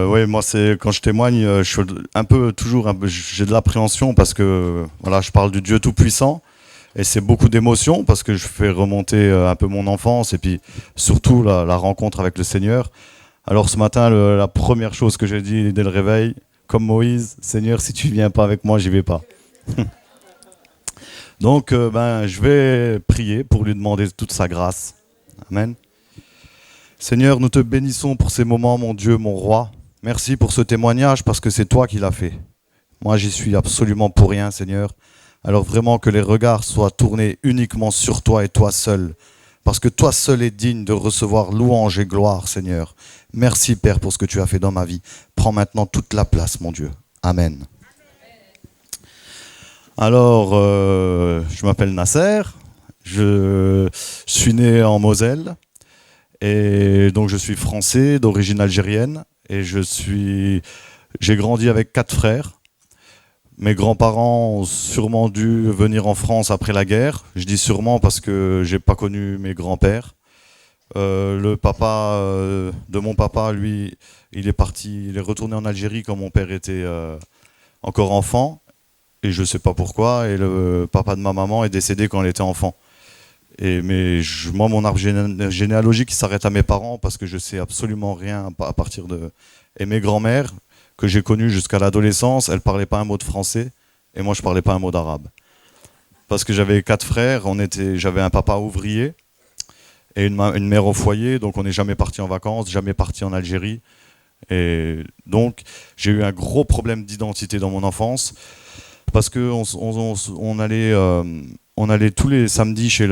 Oui, moi, c'est quand je témoigne, je suis un peu toujours, j'ai de l'appréhension parce que voilà, je parle du Dieu Tout-Puissant et c'est beaucoup d'émotions parce que je fais remonter un peu mon enfance et puis surtout la rencontre avec le Seigneur. Alors ce matin, la première chose que j'ai dit dès le réveil, comme Moïse, Seigneur, si tu viens pas avec moi, j'y vais pas. Donc, je vais prier pour lui demander toute sa grâce. Amen. Seigneur, nous te bénissons pour ces moments, mon Dieu, mon roi. Merci pour ce témoignage parce que c'est toi qui l'as fait. Moi, j'y suis absolument pour rien, Seigneur. Alors vraiment que les regards soient tournés uniquement sur toi et toi seul. Parce que toi seul es digne de recevoir louange et gloire, Seigneur. Merci, Père, pour ce que tu as fait dans ma vie. Prends maintenant toute la place, mon Dieu. Amen. Alors, je m'appelle Nasser. Je suis né en Moselle. Et donc je suis français d'origine algérienne et j'ai grandi avec 4 frères. Mes grands-parents ont sûrement dû venir en France après la guerre. Je dis sûrement parce que j'ai pas connu mes grands-pères. Le papa de mon papa, lui, il est retourné en Algérie quand mon père était encore enfant et je sais pas pourquoi. Et le papa de ma maman est décédé quand elle était enfant. Moi, mon arbre généalogique s'arrête à mes parents parce que je sais absolument rien à partir de... Et mes grands-mères, que j'ai connues jusqu'à l'adolescence, elles parlaient pas un mot de français et moi, je parlais pas un mot d'arabe. Parce que j'avais 4 frères, j'avais un papa ouvrier et une mère au foyer, donc on n'est jamais parti en vacances, jamais parti en Algérie. Et donc, j'ai eu un gros problème d'identité dans mon enfance parce qu'on on allait tous les samedis chez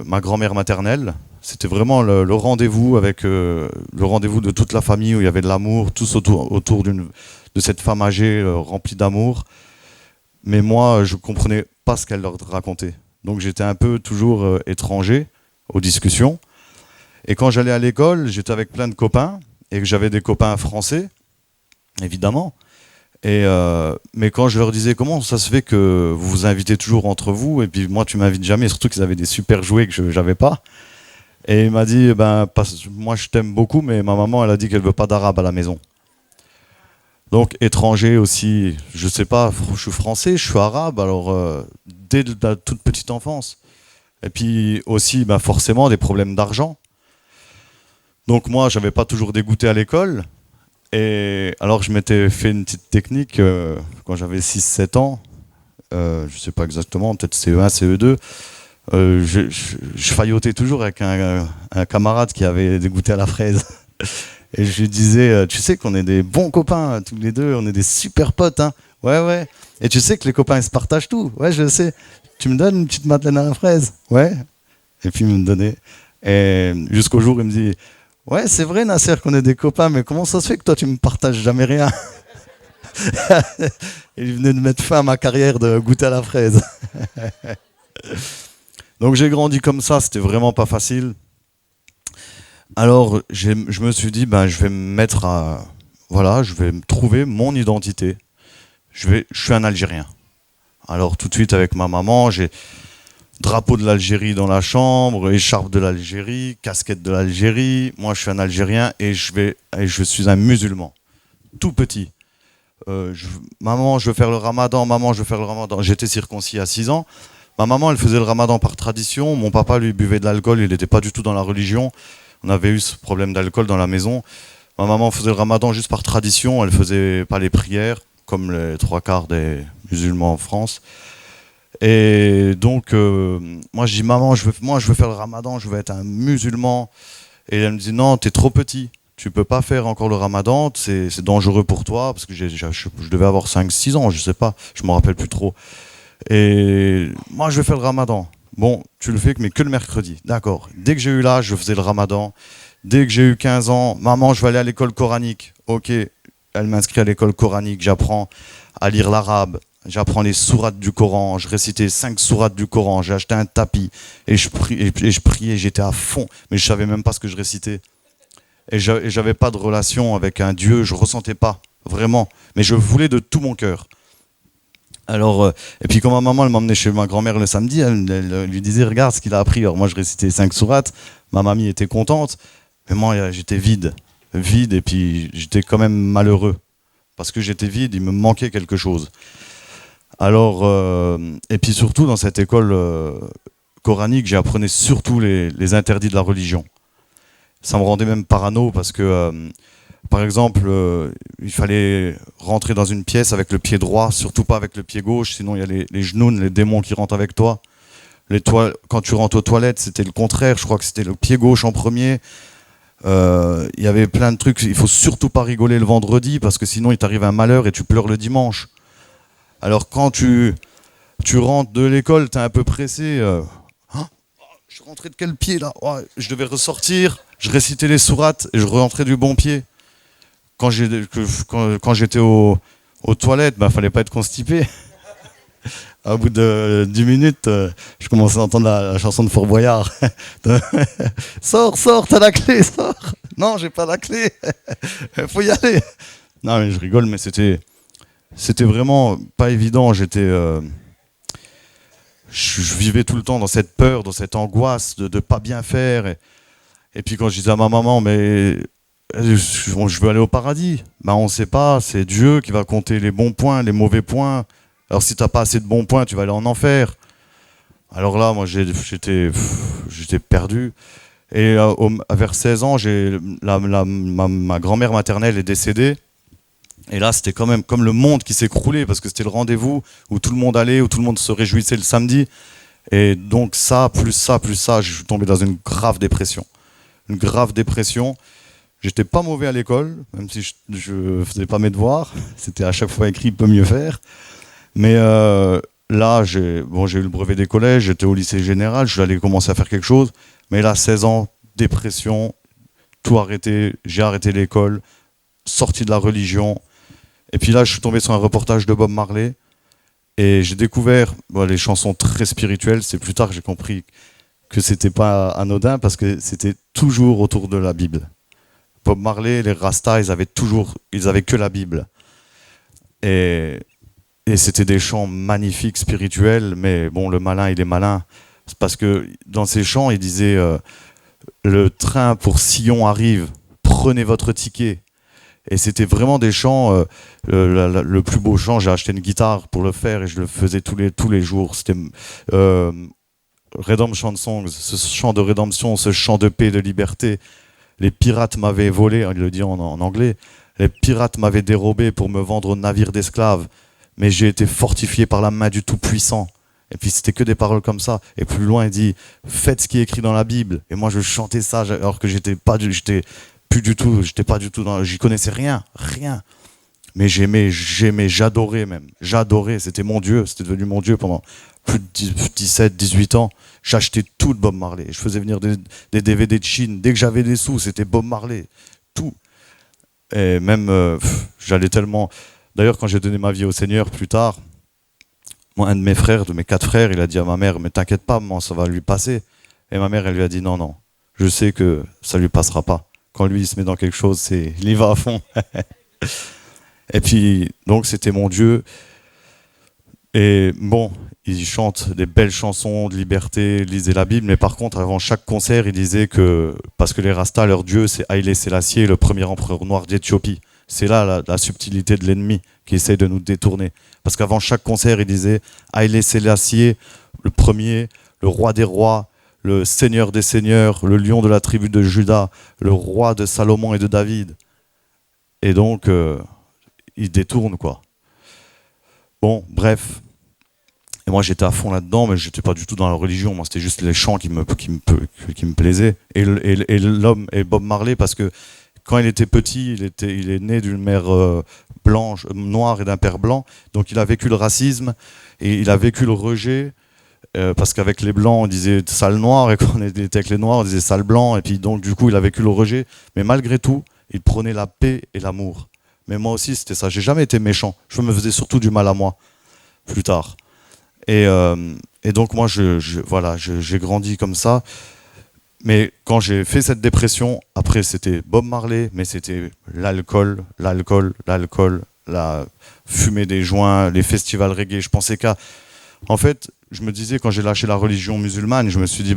ma grand-mère maternelle. C'était vraiment le rendez-vous avec le rendez-vous de toute la famille où il y avait de l'amour, tous autour de cette femme âgée remplie d'amour. Mais moi, je comprenais pas ce qu'elle leur racontait. Donc j'étais un peu toujours étranger aux discussions. Et quand j'allais à l'école, j'étais avec plein de copains et que j'avais des copains français, évidemment. Mais quand je leur disais comment ça se fait que vous vous invitez toujours entre vous et puis moi tu m'invites jamais, surtout qu'ils avaient des super jouets que je n'avais pas. Et il m'a dit moi je t'aime beaucoup mais ma maman elle a dit qu'elle veut pas d'arabe à la maison. Donc étranger aussi, je sais pas, je suis français, je suis arabe alors dès la toute petite enfance. Et puis aussi forcément des problèmes d'argent. Donc moi j'avais pas toujours des goûters à l'école. Et alors je m'étais fait une petite technique quand j'avais 6-7 ans, je sais pas exactement, peut-être CE1, CE2, je faillotais toujours avec un camarade qui avait des goûters à la fraise. Et je lui disais, tu sais qu'on est des bons copains, tous les deux, on est des super potes, hein. Ouais, ouais. Et tu sais que les copains ils se partagent tout. Ouais, je sais. Tu me donnes une petite madeleine à la fraise. Ouais. Et puis il me donnait. Et jusqu'au jour où il me dit, ouais, c'est vrai, Nasser, qu'on est des copains, mais comment ça se fait que toi, tu me partages jamais rien? Il venait de mettre fin à ma carrière de goûter à la fraise. Donc j'ai grandi comme ça, c'était vraiment pas facile. Alors je me suis dit, je vais me mettre à... Voilà, je vais me trouver mon identité. Je suis un Algérien. Alors tout de suite avec ma maman, j'ai... Drapeau de l'Algérie dans la chambre, écharpe de l'Algérie, casquette de l'Algérie. Moi, je suis un Algérien et je suis un musulman. Tout petit. Maman, je veux faire le ramadan. Maman, je veux faire le ramadan. J'étais circoncis à 6 ans. Ma maman, elle faisait le ramadan par tradition. Mon papa, lui, buvait de l'alcool. Il n'était pas du tout dans la religion. On avait eu ce problème d'alcool dans la maison. Ma maman faisait le ramadan juste par tradition. Elle faisait pas les prières, comme les 3/4 des musulmans en France. Et donc, moi je dis, maman, je veux faire le ramadan, je veux être un musulman. Et elle me dit, non, t'es trop petit, tu peux pas faire encore le ramadan, c'est dangereux pour toi, parce que je devais avoir 5-6 ans, je sais pas, je me rappelle plus trop. Et moi je veux faire le ramadan. Bon, tu le fais, mais que le mercredi, d'accord. Dès que j'ai eu l'âge, je faisais le ramadan. Dès que j'ai eu 15 ans, maman, je vais aller à l'école coranique. Ok, elle m'inscrit à l'école coranique, j'apprends à lire l'arabe. J'apprends les sourates du Coran, je récitais 5 sourates du Coran, j'ai acheté un tapis et je priais, j'étais à fond, mais je savais même pas ce que je récitais. Et j'avais pas de relation avec un Dieu, je ressentais pas, vraiment, mais je voulais de tout mon cœur. Alors, et puis quand ma maman elle m'emmenait chez ma grand-mère le samedi, elle lui disait regarde ce qu'il a appris. Alors moi je récitais 5 sourates, ma mamie était contente, mais moi j'étais vide. vide, et puis j'étais quand même malheureux. Parce que j'étais vide, il me manquait quelque chose. Alors, et puis surtout dans cette école coranique, j'apprenais surtout les interdits de la religion. Ça me rendait même parano parce que, par exemple, il fallait rentrer dans une pièce avec le pied droit, surtout pas avec le pied gauche, sinon il y a les genoux, les démons qui rentrent avec toi. Quand tu rentres aux toilettes, c'était le contraire, je crois que c'était le pied gauche en premier. Il y avait plein de trucs, il faut surtout pas rigoler le vendredi parce que sinon il t'arrive un malheur et tu pleures le dimanche. Alors quand tu rentres de l'école, t'es un peu pressé. Hein, je suis rentré de quel pied là? Ouais, je devais ressortir, je récitais les sourates et je rentrais du bon pied. Quand j'étais aux toilettes, fallait pas être constipé. Au bout de 10 minutes, je commençais à entendre la chanson de Fort Boyard. Sors, t'as la clé, sors. Non, j'ai pas la clé. Faut y aller. Non, mais je rigole, mais c'était vraiment pas évident. Je vivais tout le temps dans cette peur, dans cette angoisse de pas bien faire. Et puis quand je disais à ma maman, mais je veux aller au paradis. On ne sait pas, c'est Dieu qui va compter les bons points, les mauvais points. Alors si t'as pas assez de bons points, tu vas aller en enfer. Alors là, moi, j'étais perdu. Et vers 16 ans, ma grand-mère maternelle est décédée. Et là, c'était quand même comme le monde qui s'écroulait, parce que c'était le rendez-vous où tout le monde allait, où tout le monde se réjouissait le samedi. Et donc ça, je suis tombé dans une grave dépression. Une grave dépression. J'étais pas mauvais à l'école, même si je faisais pas mes devoirs. C'était à chaque fois écrit, peut mieux faire. Mais là, j'ai eu le brevet des collèges, j'étais au lycée général, je suis allé commencer à faire quelque chose. Mais là, 16 ans, dépression, tout arrêté, j'ai arrêté l'école, sorti de la religion. Et puis là, je suis tombé sur un reportage de Bob Marley. Et j'ai découvert les chansons très spirituelles. C'est plus tard que j'ai compris que c'était pas anodin, parce que c'était toujours autour de la Bible. Bob Marley, les Rastas, ils avaient que la Bible. Et c'était des chants magnifiques, spirituels, mais bon, le malin, il est malin. C'est parce que dans ces chants, il disait le train pour Sion arrive, prenez votre ticket. Et c'était vraiment des chants, le plus beau chant, j'ai acheté une guitare pour le faire et je le faisais tous les jours. C'était Redemption Songs, ce chant de rédemption, ce chant de paix, de liberté. Les pirates m'avaient volé, il le dit en anglais, les pirates m'avaient dérobé pour me vendre au navire d'esclaves. Mais j'ai été fortifié par la main du Tout-Puissant. Et puis c'était que des paroles comme ça. Et plus loin, il dit faites ce qui est écrit dans la Bible. Et moi, je chantais ça alors que j'étais pas du tout j'y connaissais rien. Mais j'aimais, j'adorais même. J'adorais, c'était mon Dieu, c'était devenu mon Dieu pendant plus de 17, 18 ans. J'achetais tout de Bob Marley. Je faisais venir des DVD de Chine. Dès que j'avais des sous, c'était Bob Marley. Tout. Et même, j'allais tellement... D'ailleurs, quand j'ai donné ma vie au Seigneur plus tard, moi, un de mes 4 frères, il a dit à ma mère, mais t'inquiète pas, maman, ça va lui passer. Et ma mère, elle lui a dit, non, je sais que ça lui passera pas. Quand lui, il se met dans quelque chose, il y va à fond. Et puis, donc, c'était mon Dieu. Et bon, il chante des belles chansons de liberté, lisait la Bible, mais par contre, avant chaque concert, il disait que, parce que les Rastas, leur Dieu, c'est Haïlé Sélassié, le premier empereur noir d'Éthiopie. C'est là la subtilité de l'ennemi qui essaie de nous détourner. Parce qu'avant chaque concert, il disait Haïlé Sélassié, le premier, le roi des rois, le seigneur des seigneurs, le lion de la tribu de Juda, le roi de Salomon et de David. Et donc, il détourne, quoi. Bon, bref. Et moi, j'étais à fond là-dedans, mais j'étais pas du tout dans la religion. Moi, c'était juste les chants qui me plaisaient. Et l'homme, et Bob Marley, parce que quand il était petit, il est né d'une mère blanche, noire et d'un père blanc. Donc il a vécu le racisme et il a vécu le rejet. Parce qu'avec les blancs, on disait sale noir, et quand on était avec les noirs, on disait sale blanc. Et puis donc du coup, il a vécu le rejet. Mais malgré tout, il prenait la paix et l'amour. Mais moi aussi, c'était ça. J'ai jamais été méchant. Je me faisais surtout du mal à moi, plus tard. Et donc moi, j'ai grandi comme ça. Mais quand j'ai fait cette dépression, après c'était Bob Marley, mais c'était l'alcool, la fumée des joints, les festivals reggae. Je pensais en fait, je me disais, quand j'ai lâché la religion musulmane, je me suis dit,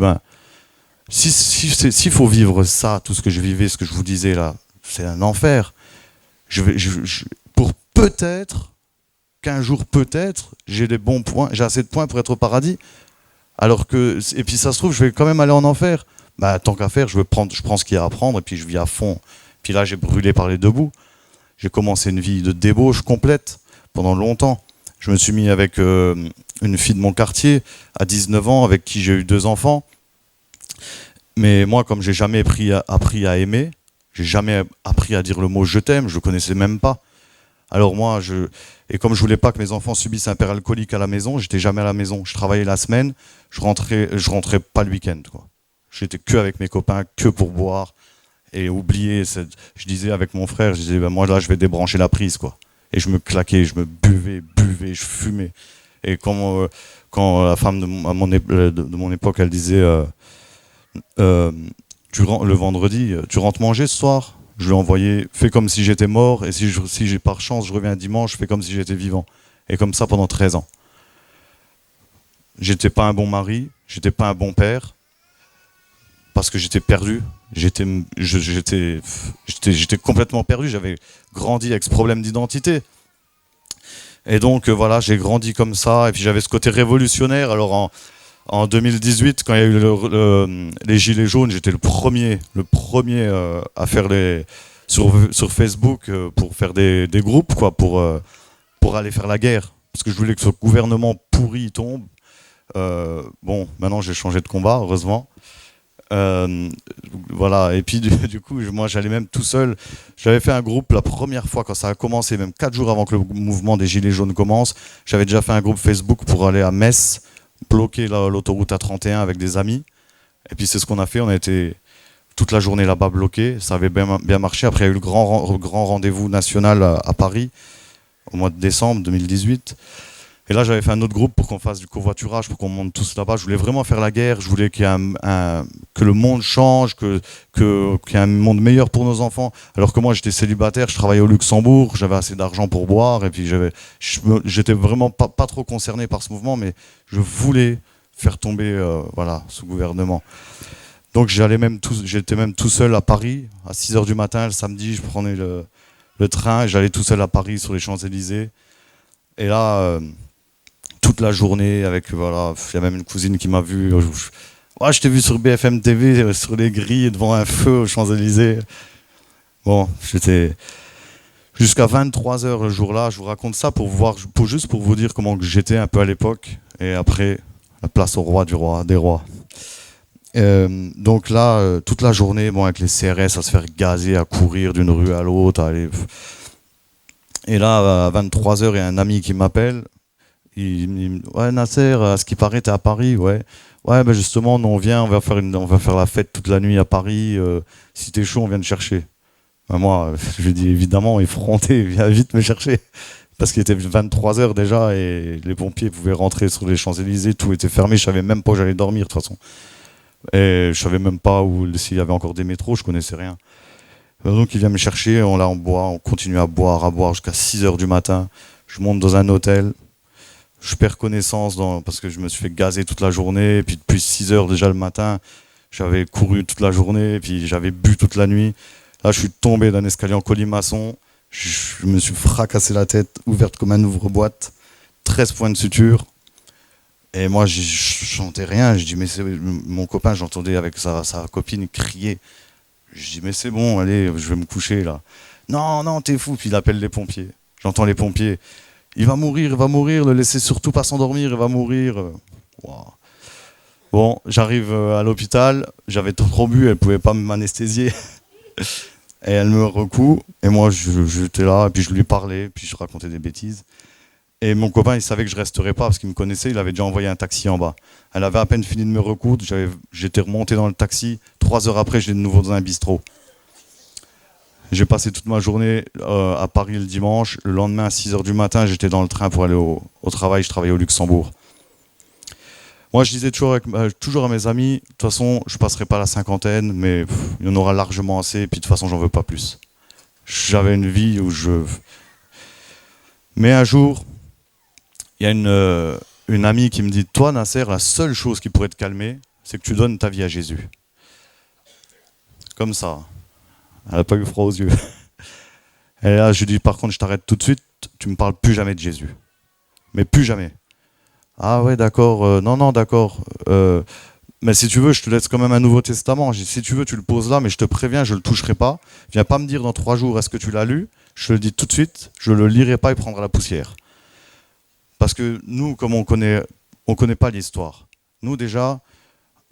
s'il faut vivre ça, tout ce que je vivais, ce que je vous disais là, c'est un enfer. Pour peut-être qu'un jour, peut-être, j'ai des bons points, j'ai assez de points pour être au paradis. Alors que, et puis ça se trouve, je vais quand même aller en enfer. Bah, tant qu'à faire, je prends ce qu'il y a à prendre et puis je vis à fond. Puis là, j'ai brûlé par les deux bouts. J'ai commencé une vie de débauche complète pendant longtemps. Je me suis mis avec une fille de mon quartier à 19 ans, avec qui j'ai eu 2 enfants. Mais moi, comme j'ai jamais appris à aimer, j'ai jamais appris à dire le mot je t'aime, je le connaissais même pas. Alors moi, et comme je voulais pas que mes enfants subissent un père alcoolique à la maison, j'étais jamais à la maison. Je travaillais la semaine, je rentrais pas le week-end, quoi. J'étais que avec mes copains, que pour boire et oublier. Je disais avec mon frère, je disais ben moi là, je vais débrancher la prise, quoi. Et je me claquais, je me buvais, je fumais. Et quand la femme de mon époque, elle disait le vendredi, tu rentres manger ce soir? Je lui ai envoyé, fais comme si j'étais mort, et si j'ai par chance, je reviens dimanche, fais comme si j'étais vivant. Et comme ça pendant 13 ans. J'étais pas un bon mari, j'étais pas un bon père, parce que j'étais perdu. J'étais complètement perdu, j'avais grandi avec ce problème d'identité. Et donc voilà, j'ai grandi comme ça, et puis j'avais ce côté révolutionnaire. Alors en 2018, quand il y a eu les Gilets jaunes, j'étais le premier à faire sur Facebook pour faire des groupes, quoi, pour aller faire la guerre. Parce que je voulais que ce gouvernement pourri tombe. Bon, maintenant j'ai changé de combat, heureusement. Voilà, et puis du coup, moi j'allais même tout seul. J'avais fait un groupe la première fois quand ça a commencé, même 4 jours avant que le mouvement des Gilets jaunes commence. J'avais déjà fait un groupe Facebook pour aller à Metz, bloquer l'autoroute A31 avec des amis. Et puis c'est ce qu'on a fait, on a été toute la journée là-bas bloqué. Ça avait bien marché. Après il y a eu le grand rendez-vous national à Paris au mois de décembre 2018. Et là, j'avais fait un autre groupe pour qu'on fasse du covoiturage, pour qu'on monte tous là-bas. Je voulais vraiment faire la guerre. Je voulais qu'il y ait que le monde change, qu'il y ait un monde meilleur pour nos enfants. Alors que moi, j'étais célibataire, je travaillais au Luxembourg, j'avais assez d'argent pour boire. Et puis, j'étais vraiment pas trop concerné par ce mouvement, mais je voulais faire tomber ce gouvernement. Donc, j'étais même tout seul à Paris. À 6h du matin, le samedi, je prenais le train et j'allais tout seul à Paris sur les Champs-Élysées. Et là... toute la journée avec il y a même une cousine qui m'a vu. Je t'ai vu sur BFM TV sur les grilles devant un feu aux Champs-Élysées. Bon, j'étais jusqu'à 23h le jour-là. Je vous raconte ça juste pour vous dire comment j'étais un peu à l'époque. Et après, la place au roi des rois. Donc là, toute la journée, avec les CRS, à se faire gazer, à courir d'une rue à l'autre. Et là, à 23h, il y a un ami qui m'appelle. Il me dit ouais Nasser, à ce qui paraît t'es à Paris, ouais ben justement nous, on va faire la fête toute la nuit à Paris, si t'es chaud on vient te chercher. Ben moi je lui dis évidemment effronté, viens vite me chercher, parce qu'il était 23h déjà et les pompiers pouvaient rentrer sur les Champs-Élysées, tout était fermé, je savais même pas où j'allais dormir de toute façon, et je savais même pas s'il y avait encore des métros, je connaissais rien. Donc il vient me chercher, on boit, on continue à boire jusqu'à 6h du matin. Je monte dans un hôtel. Je perds connaissance parce que je me suis fait gazer toute la journée. Et puis depuis 6h déjà le matin, j'avais couru toute la journée. Et puis j'avais bu toute la nuit. Là, je suis tombé d'un escalier en colimaçon. Je me suis fracassé la tête, ouverte comme un ouvre-boîte. 13 points de suture. Et moi, je chantais rien. Je dis, mais mon copain, j'entendais avec sa copine crier. Je dis, mais c'est bon, allez, je vais me coucher là. Non, t'es fou. Puis il appelle les pompiers. J'entends les pompiers. Il va mourir, ne laissez surtout pas s'endormir, il va mourir. Wow. Bon, j'arrive à l'hôpital, j'avais trop bu, elle pouvait pas m'anesthésier. Et elle me recoue, et moi j'étais là, et puis je lui parlais, puis je racontais des bêtises. Et mon copain, il savait que je resterais pas, parce qu'il me connaissait, il avait déjà envoyé un taxi en bas. Elle avait à peine fini de me recoudre, j'étais remonté dans le taxi, 3 heures après, j'étais de nouveau dans un bistrot. J'ai passé toute ma journée à Paris le dimanche. Le lendemain, à 6h du matin, j'étais dans le train pour aller au travail. Je travaillais au Luxembourg. Moi, je disais toujours à mes amis, de toute façon, je ne passerai pas la cinquantaine, mais il y en aura largement assez. Et puis, de toute façon, j'en veux pas plus. J'avais une vie où Mais un jour, il y a une amie qui me dit, toi, Nasser, la seule chose qui pourrait te calmer, c'est que tu donnes ta vie à Jésus. Comme ça. Elle n'a pas eu froid aux yeux. Et là, je lui dis, par contre, je t'arrête tout de suite, tu me parles plus jamais de Jésus. Mais plus jamais. Ah ouais, d'accord, non, non, d'accord. Mais si tu veux, je te laisse quand même un Nouveau Testament. J'ai dit, si tu veux, tu le poses là, mais je te préviens, je ne le toucherai pas. Viens pas me dire dans 3 jours, est-ce que tu l'as lu? Je te le dis tout de suite, je ne le lirai pas, il prendra la poussière. Parce que nous, comme on connaît pas l'histoire. Nous, déjà,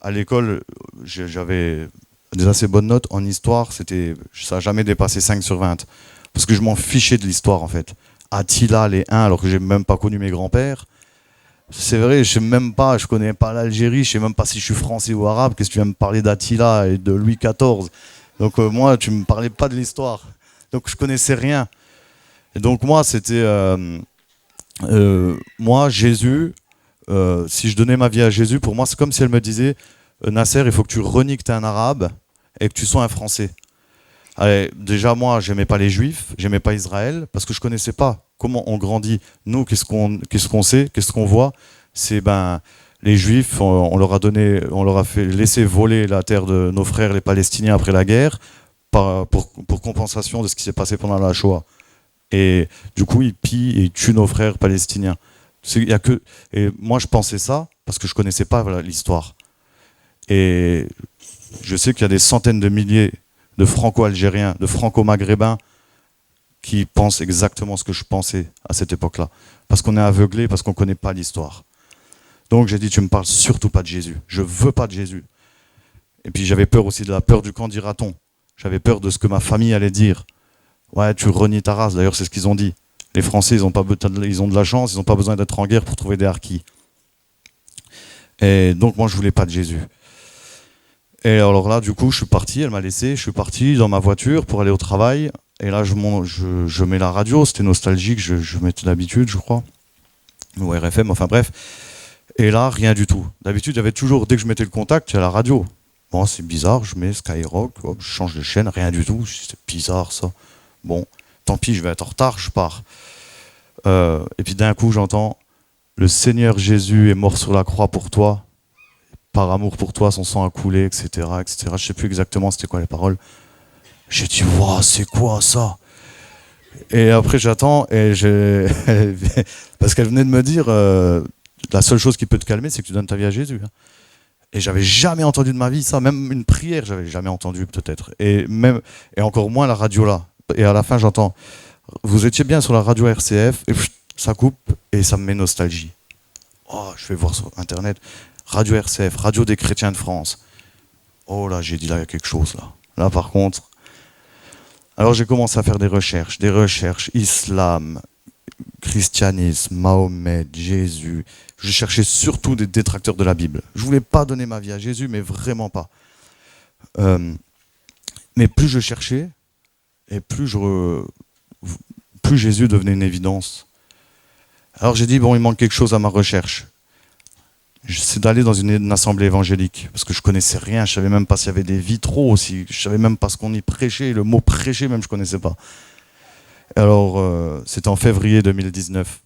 à l'école, j'avais des assez bonnes notes. En histoire, ça n'a jamais dépassé 5 sur 20. Parce que je m'en fichais de l'histoire, en fait. Attila, les Huns, alors que j'ai même pas connu mes grands-pères. C'est vrai, je connais pas l'Algérie, je sais même pas si je suis français ou arabe. Qu'est-ce que tu viens me parler d'Attila et de Louis XIV? Donc moi, tu me parlais pas de l'histoire. Donc je connaissais rien. Et donc moi, c'était moi, Jésus. Si je donnais ma vie à Jésus, pour moi, c'est comme si elle me disait, Nasser, il faut que tu renies que t'es un arabe et que tu sois un Français. Allez, déjà, moi, j'aimais pas les Juifs, j'aimais pas Israël, parce que je connaissais pas comment on grandit. Nous, qu'est-ce qu'on sait, qu'est-ce qu'on voit? C'est les Juifs, on leur a donné, on leur a fait laisser voler la terre de nos frères les Palestiniens après la guerre, pour compensation de ce qui s'est passé pendant la Shoah. Et du coup, ils pillent et ils tuent nos frères palestiniens. Et moi, je pensais ça parce que je connaissais pas voilà, l'histoire. Et je sais qu'il y a des centaines de milliers de franco-algériens, de franco-maghrébins qui pensent exactement ce que je pensais à cette époque-là. Parce qu'on est aveuglé, parce qu'on ne connaît pas l'histoire. Donc j'ai dit, tu ne me parles surtout pas de Jésus. Je ne veux pas de Jésus. Et puis j'avais peur aussi de la peur du qu'en dira-t-on. J'avais peur de ce que ma famille allait dire. Ouais, tu renies ta race. D'ailleurs, c'est ce qu'ils ont dit. Les Français, ils ont de la chance, ils n'ont pas besoin d'être en guerre pour trouver des harkis. Et donc moi, je ne voulais pas de Jésus. Et alors là, du coup, je suis parti, elle m'a laissé, je suis parti dans ma voiture pour aller au travail. Et là, je mets la radio, c'était nostalgique, je mettais d'habitude, je crois. Ou RFM, enfin bref. Et là, rien du tout. D'habitude, il y avait toujours, dès que je mettais le contact, il y a la radio. Bon, c'est bizarre, je mets Skyrock, hop, je change de chaîne, rien du tout. C'est bizarre ça. Bon, tant pis, je vais être en retard, je pars. Et puis d'un coup, j'entends, le Seigneur Jésus est mort sur la croix pour toi. Par amour pour toi, son sang a coulé, etc., etc. Je sais plus exactement c'était quoi les paroles. J'ai dit, waouh, c'est quoi ça? Et après, j'attends, parce qu'elle venait de me dire, la seule chose qui peut te calmer, c'est que tu donnes ta vie à Jésus. Et j'avais jamais entendu de ma vie ça, même une prière, j'avais jamais entendu peut-être. Et encore moins la radio là. Et à la fin, j'entends, vous étiez bien sur la radio RCF, et ça coupe, et ça me met nostalgie. Oh, je vais voir sur Internet. Radio RCF, Radio des Chrétiens de France. Oh là, j'ai dit là, il y a quelque chose là. Là par contre. Alors j'ai commencé à faire des recherches, islam, christianisme, Mahomet, Jésus. Je cherchais surtout des détracteurs de la Bible. Je voulais pas donner ma vie à Jésus, mais vraiment pas. Mais plus je cherchais, et plus Jésus devenait une évidence. Alors j'ai dit, bon, il manque quelque chose à ma recherche. C'est d'aller dans une assemblée évangélique, parce que je connaissais rien, je savais même pas s'il y avait des vitraux aussi, je savais même pas ce qu'on y prêchait, le mot prêcher même je connaissais pas. Alors c'était en février 2019.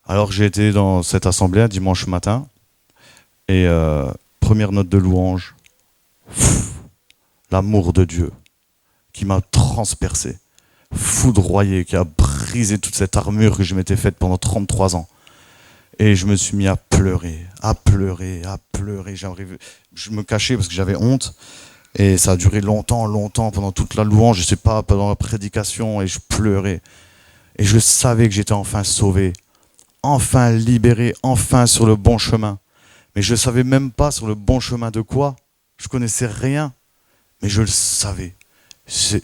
Alors j'ai été dans cette assemblée un dimanche matin, et première note de louange, l'amour de Dieu qui m'a transpercé, foudroyé, qui a brisé toute cette armure que je m'étais faite pendant 33 ans. Et je me suis mis à pleurer. Je me cachais parce que j'avais honte. Et ça a duré longtemps, pendant toute la louange, je sais pas, pendant la prédication, et je pleurais. Et je savais que j'étais enfin sauvé, enfin libéré, enfin sur le bon chemin. Mais je ne savais même pas sur le bon chemin de quoi. Je connaissais rien, mais je le savais. C'est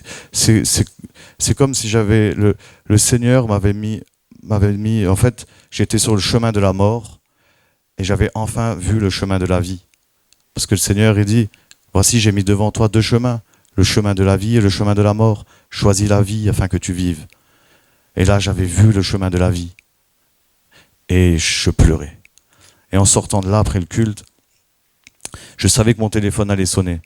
comme si le Seigneur m'avait mis, en fait, j'étais sur le chemin de la mort et j'avais enfin vu le chemin de la vie. Parce que le Seigneur, il dit, voici, j'ai mis devant toi 2 chemins, le chemin de la vie et le chemin de la mort. Choisis la vie afin que tu vives. Et là, j'avais vu le chemin de la vie. Et je pleurais. Et en sortant de là, après le culte, je savais que mon téléphone allait sonner.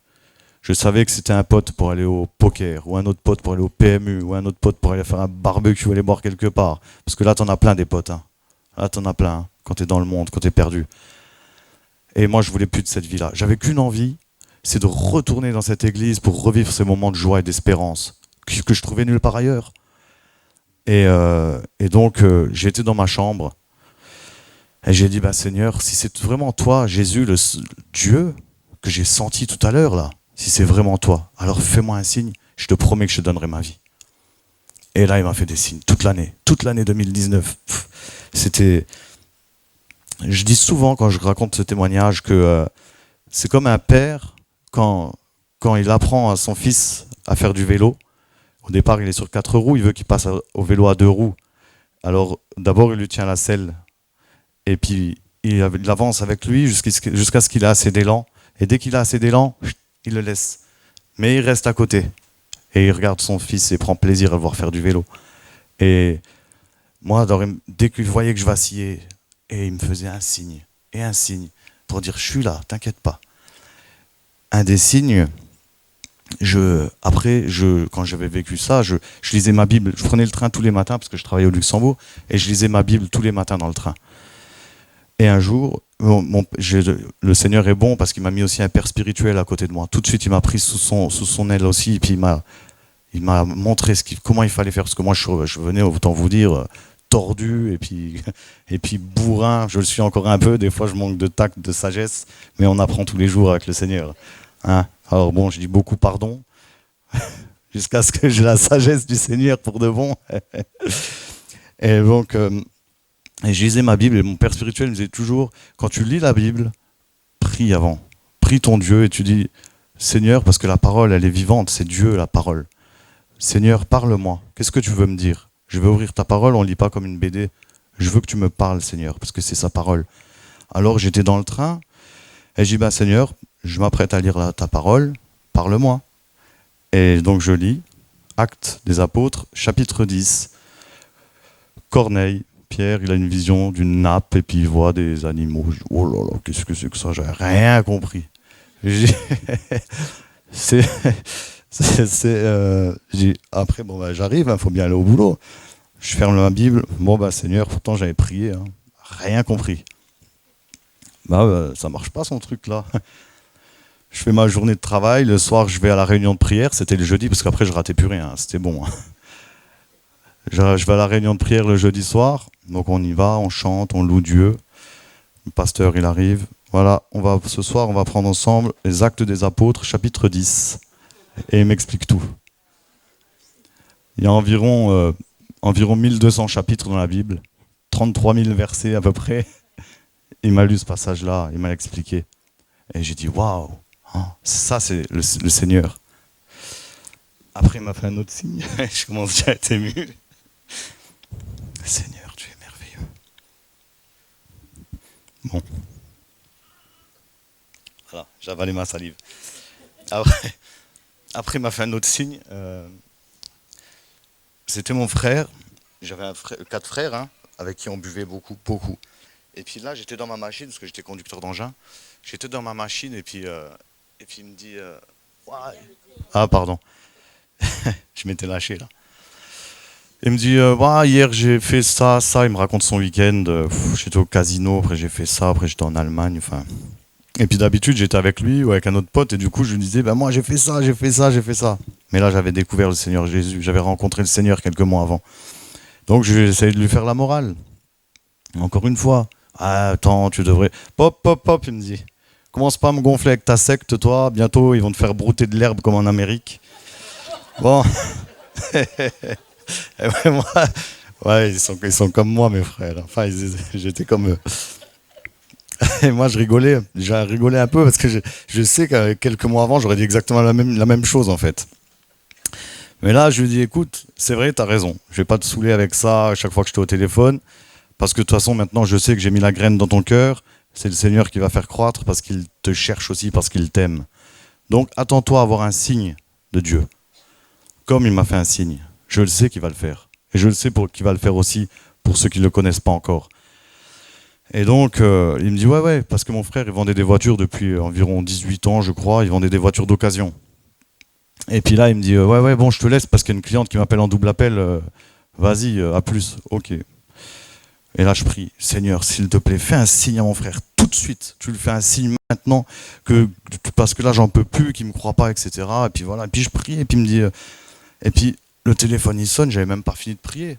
Je savais que c'était un pote pour aller au poker, ou un autre pote pour aller au PMU, ou un autre pote pour aller faire un barbecue, aller boire quelque part. Parce que là, t'en as plein des potes. Hein. Là, t'en as plein, quand t'es dans le monde, quand t'es perdu. Et moi, je voulais plus de cette vie-là. J'avais qu'une envie, c'est de retourner dans cette église pour revivre ces moments de joie et d'espérance que je trouvais nulle part ailleurs. Et donc, j'étais dans ma chambre et j'ai dit, Seigneur, si c'est vraiment toi, Jésus, le Dieu que j'ai senti tout à l'heure, là, si c'est vraiment toi, alors fais-moi un signe, je te promets que je te donnerai ma vie. Et là, il m'a fait des signes toute l'année 2019. C'était... Je dis souvent, quand je raconte ce témoignage, que c'est comme un père, quand il apprend à son fils à faire du vélo. Au départ, il est sur 4 roues, il veut qu'il passe au vélo à 2 roues. Alors, d'abord, il lui tient la selle. Et puis, il avance avec lui jusqu'à ce qu'il ait assez d'élan. Et dès qu'il a assez d'élan, il le laisse. Mais il reste à côté. Et il regarde son fils et prend plaisir à le voir faire du vélo. Et moi, dès qu'il voyait que je vacillais, et il me faisait un signe, pour dire, je suis là, t'inquiète pas. Un des signes, quand j'avais vécu ça, je lisais ma Bible. Je prenais le train tous les matins, parce que je travaillais au Luxembourg, et je lisais ma Bible tous les matins dans le train. Et un jour, le Seigneur est bon, parce qu'il m'a mis aussi un père spirituel à côté de moi. Tout de suite, il m'a pris sous son aile aussi, et puis il m'a montré comment il fallait faire, parce que moi, je venais, autant vous dire, tordu, et puis bourrin. Je le suis encore un peu, des fois, je manque de tact, de sagesse, mais on apprend tous les jours avec le Seigneur. Hein? Alors bon, je dis beaucoup pardon, jusqu'à ce que j'ai la sagesse du Seigneur pour de bon. Et donc, et je lisais ma Bible, et mon père spirituel me disait toujours, quand tu lis la Bible, prie avant. Prie ton Dieu, et tu dis, Seigneur, parce que la parole, elle est vivante, c'est Dieu la parole. Seigneur, parle-moi, qu'est-ce que tu veux me dire? Je veux ouvrir ta parole, on ne lit pas comme une BD. Je veux que tu me parles, Seigneur, parce que c'est sa parole. Alors j'étais dans le train, et j'ai dit, Seigneur, je m'apprête à lire ta parole, parle-moi. Et donc je lis, Actes des Apôtres, chapitre 10. Corneille, Pierre, il a une vision d'une nappe, et puis il voit des animaux. Je dis, oh là là, qu'est-ce que c'est que ça? J'avais rien compris. Après, j'arrive, faut bien aller au boulot. Je ferme ma Bible. Seigneur, pourtant j'avais prié, hein. Rien compris. Ça marche pas son truc là. Je fais ma journée de travail, le soir je vais à la réunion de prière, c'était le jeudi parce qu'après je ratais plus rien, c'était bon. Je vais à la réunion de prière le jeudi soir, donc on y va, on chante, on loue Dieu. Le pasteur il arrive. Voilà, ce soir on va prendre ensemble les Actes des Apôtres, chapitre 10. Et il m'explique tout. Il y a environ 1200 chapitres dans la Bible, 33 000 versets à peu près. Il m'a lu ce passage-là, il m'a expliqué. Et j'ai dit, waouh, ça c'est le Seigneur. Après il m'a fait un autre signe, je commence déjà à être ému. Seigneur, tu es merveilleux. Bon. Voilà, j'ai avalé ma salive. Après il m'a fait un autre signe. C'était mon frère. J'avais 4 frères, hein, avec qui on buvait beaucoup. Et puis là, j'étais dans ma machine, parce que j'étais conducteur d'engin. J'étais dans ma machine, et puis il me dit... Ah, pardon. Je m'étais lâché, là. Il me dit, hier j'ai fait ça. Il me raconte son week-end. J'étais au casino, après j'ai fait ça, après j'étais en Allemagne, enfin... Et puis d'habitude, j'étais avec lui ou avec un autre pote, et du coup, je lui disais, moi j'ai fait ça. Mais là, j'avais découvert le Seigneur Jésus. J'avais rencontré le Seigneur quelques mois avant. Donc, j'ai essayé de lui faire la morale. Encore une fois. Ah, attends, tu devrais... Pop, il me dit. Commence pas à me gonfler avec ta secte, toi. Bientôt, ils vont te faire brouter de l'herbe comme en Amérique. Bon. Ouais, ils sont comme moi, mes frères. Enfin, j'étais comme eux. Et moi, j'ai rigolé un peu parce que je sais que quelques mois avant, j'aurais dit exactement la même chose, en fait. Mais là, je lui dis, écoute, c'est vrai, t'as raison. Je vais pas te saouler avec ça à chaque fois que je t'ai au téléphone. Parce que de toute façon, maintenant, je sais que j'ai mis la graine dans ton cœur. C'est le Seigneur qui va faire croître parce qu'il te cherche aussi, parce qu'il t'aime. Donc, attends-toi à avoir un signe de Dieu. Comme il m'a fait un signe. Je le sais qu'il va le faire. Et je le sais qu'il va le faire aussi pour ceux qui ne le connaissent pas encore. Et donc, il me dit, ouais, parce que mon frère, il vendait des voitures depuis environ 18 ans, je crois. Il vendait des voitures d'occasion. Et puis là, il me dit, ouais, bon, je te laisse parce qu'il y a une cliente qui m'appelle en double appel. Vas-y, à plus. Ok. Et là, je prie, Seigneur, s'il te plaît, fais un signe à mon frère tout de suite. Tu lui fais un signe maintenant, parce que là, j'en peux plus, qu'il me croit pas, etc. Et puis voilà. Et puis je prie, et puis il me dit, et puis le téléphone il sonne, j'avais même pas fini de prier.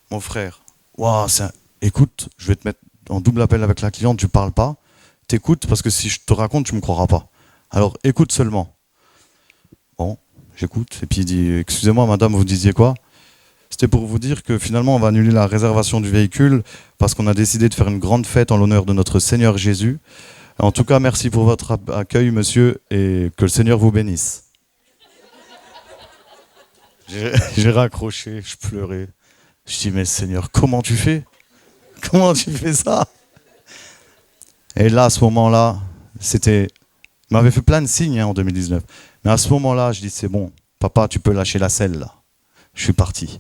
Mon frère, waouh, écoute, je vais te mettre en double appel avec la cliente, tu parles pas, t'écoutes, parce que si je te raconte, tu me croiras pas. Alors écoute seulement. Bon, j'écoute, et puis il dit, excusez-moi, madame, vous disiez quoi ? C'était pour vous dire que finalement on va annuler la réservation du véhicule parce qu'on a décidé de faire une grande fête en l'honneur de notre Seigneur Jésus. En tout cas, merci pour votre accueil, monsieur, et que le Seigneur vous bénisse. J'ai raccroché, je pleurais. Je dis, mais Seigneur, comment tu fais ? Comment tu fais ça ? Et là, à ce moment-là, il m'avait fait plein de signes en 2019. Mais à ce moment-là, je dis, c'est bon, papa, tu peux lâcher la selle là. Je suis parti.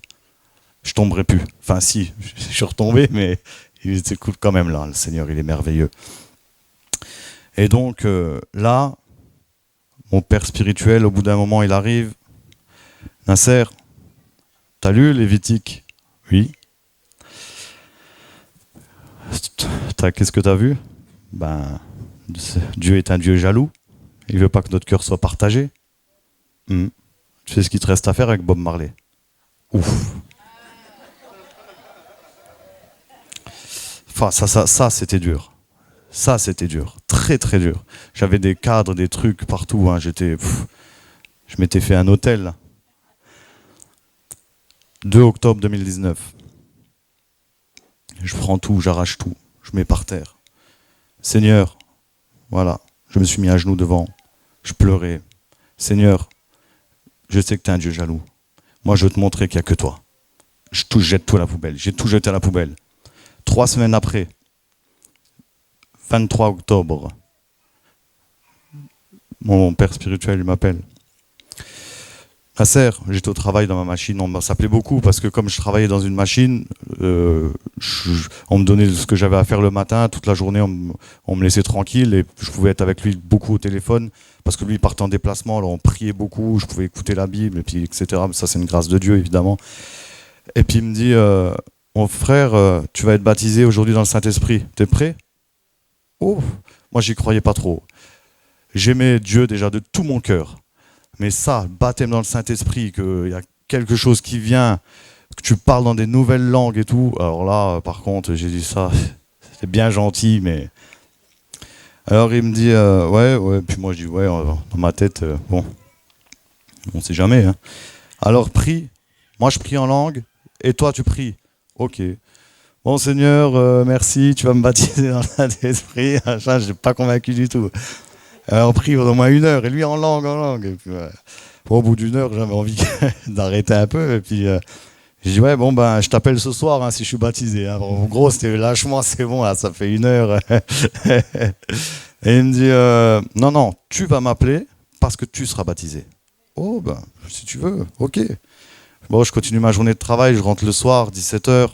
Je tomberai plus. Enfin si, je suis retombé, mais il était cool quand même là. Le Seigneur, il est merveilleux. Et donc là, mon père spirituel, au bout d'un moment, il arrive. Nasser, t'as lu Lévitique ? Oui. Qu'est-ce que t'as vu ? Ben, Dieu est un Dieu jaloux. Il veut pas que notre cœur soit partagé. Tu sais ce qu'il te reste à faire avec Bob Marley ? Ouf. Enfin, ça c'était dur. Ça, c'était dur. Très, très dur. J'avais des cadres, des trucs partout. Hein. Je m'étais fait un hôtel. Là. 2 octobre 2019. Je prends tout, j'arrache tout. Je mets par terre. Seigneur, voilà. Je me suis mis à genoux devant. Je pleurais. Seigneur, je sais que tu es un Dieu jaloux. Moi, je veux te montrer qu'il n'y a que toi. Je jette tout à la poubelle. J'ai tout jeté à la poubelle. 3 semaines après, 23 octobre, mon père spirituel il m'appelle. Nasser, j'étais au travail dans ma machine, on s'appelait beaucoup parce que comme je travaillais dans une machine, on me donnait ce que j'avais à faire le matin, toute la journée on me laissait tranquille et je pouvais être avec lui beaucoup au téléphone parce que lui il partait en déplacement, alors on priait beaucoup, je pouvais écouter la Bible et puis etc. Mais ça c'est une grâce de Dieu évidemment. Et puis il me dit, mon frère, tu vas être baptisé aujourd'hui dans le Saint-Esprit, t'es prêt ? Oh, moi j'y croyais pas trop. J'aimais Dieu déjà de tout mon cœur. Mais ça, baptême dans le Saint-Esprit, qu'il y a quelque chose qui vient, que tu parles dans des nouvelles langues et tout. Alors là, par contre, j'ai dit ça, c'était bien gentil, mais... Alors il me dit, ouais, puis moi je dis, ouais, dans ma tête, bon, on sait jamais. Hein. Alors prie, moi je prie en langue, et toi tu pries. Ok. Bon Seigneur, merci, tu vas me baptiser dans le Saint-Esprit. Je n'ai pas convaincu du tout. Alors on prie pendant moins 1 heure, et lui en langue. Et puis, au bout d'1 heure, j'avais envie d'arrêter un peu. Et puis j'ai dit, ouais, bon, ben, je t'appelle ce soir hein, si je suis baptisé. Hein. En gros, c'était lâche-moi, c'est bon, là, ça fait 1 heure. Et il me dit, non, tu vas m'appeler parce que tu seras baptisé. Oh, ben, si tu veux, ok. Bon, je continue ma journée de travail, je rentre le soir, 17h.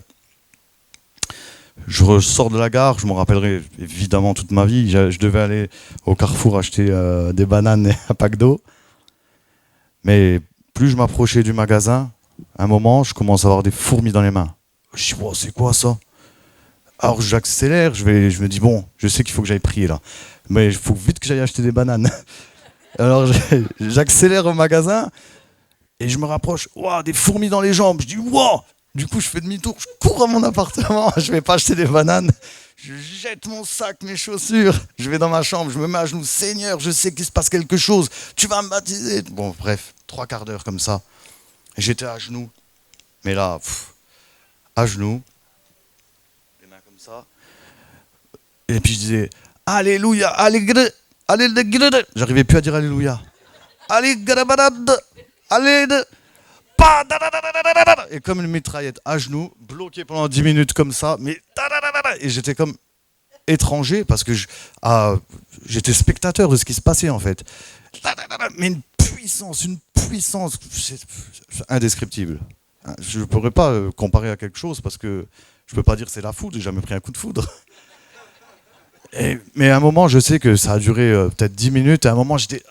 Je sors de la gare, je m'en rappellerai évidemment toute ma vie. Je devais aller au Carrefour acheter des bananes et un pack d'eau. Mais plus je m'approchais du magasin, à un moment, je commence à avoir des fourmis dans les mains. Je dis, wow, c'est quoi ça ? Alors j'accélère, je me dis, bon, je sais qu'il faut que j'aille prier là. Mais il faut vite que j'aille acheter des bananes. Alors j'accélère au magasin et je me rapproche. Wow, des fourmis dans les jambes. Je dis, wow ! Du coup, je fais demi-tour, je cours à mon appartement, je vais pas acheter des bananes, je jette mon sac, mes chaussures, je vais dans ma chambre, je me mets à genoux, Seigneur, je sais qu'il se passe quelque chose, tu vas me baptiser. Bon, bref, 3/4 d'heure comme ça, et j'étais à genoux, mais là, à genoux, les mains comme ça, et puis je disais, Alléluia, Alléluia, Alléluia, j'arrivais plus à dire Alléluia, Alléluia, Alléluia. Et comme une mitraillette à genoux, bloqué pendant 10 minutes comme ça, mais et j'étais comme étranger parce que j'étais spectateur de ce qui se passait en fait. Mais une puissance c'est indescriptible. Je ne pourrais pas comparer à quelque chose parce que je ne peux pas dire c'est la foudre, j'ai jamais pris un coup de foudre. Mais à un moment, je sais que ça a duré peut-être 10 minutes. À un moment, j'étais...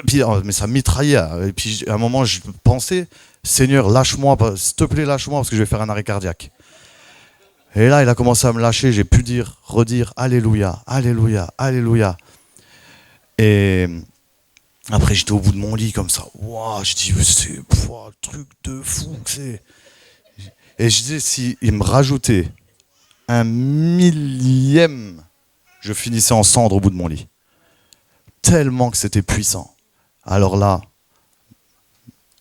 Puis, mais ça mitraillait. Et puis, à un moment, je pensais, Seigneur, lâche-moi, s'il te plaît, lâche-moi, parce que je vais faire un arrêt cardiaque. Et là, il a commencé à me lâcher. J'ai pu redire Alléluia, Alléluia, Alléluia. Et après, j'étais au bout de mon lit comme ça. Waouh, je dis, c'est un truc de fou que c'est. Et je disais, s'il me rajoutait un millième, je finissais en cendres au bout de mon lit. Tellement que c'était puissant. Alors là,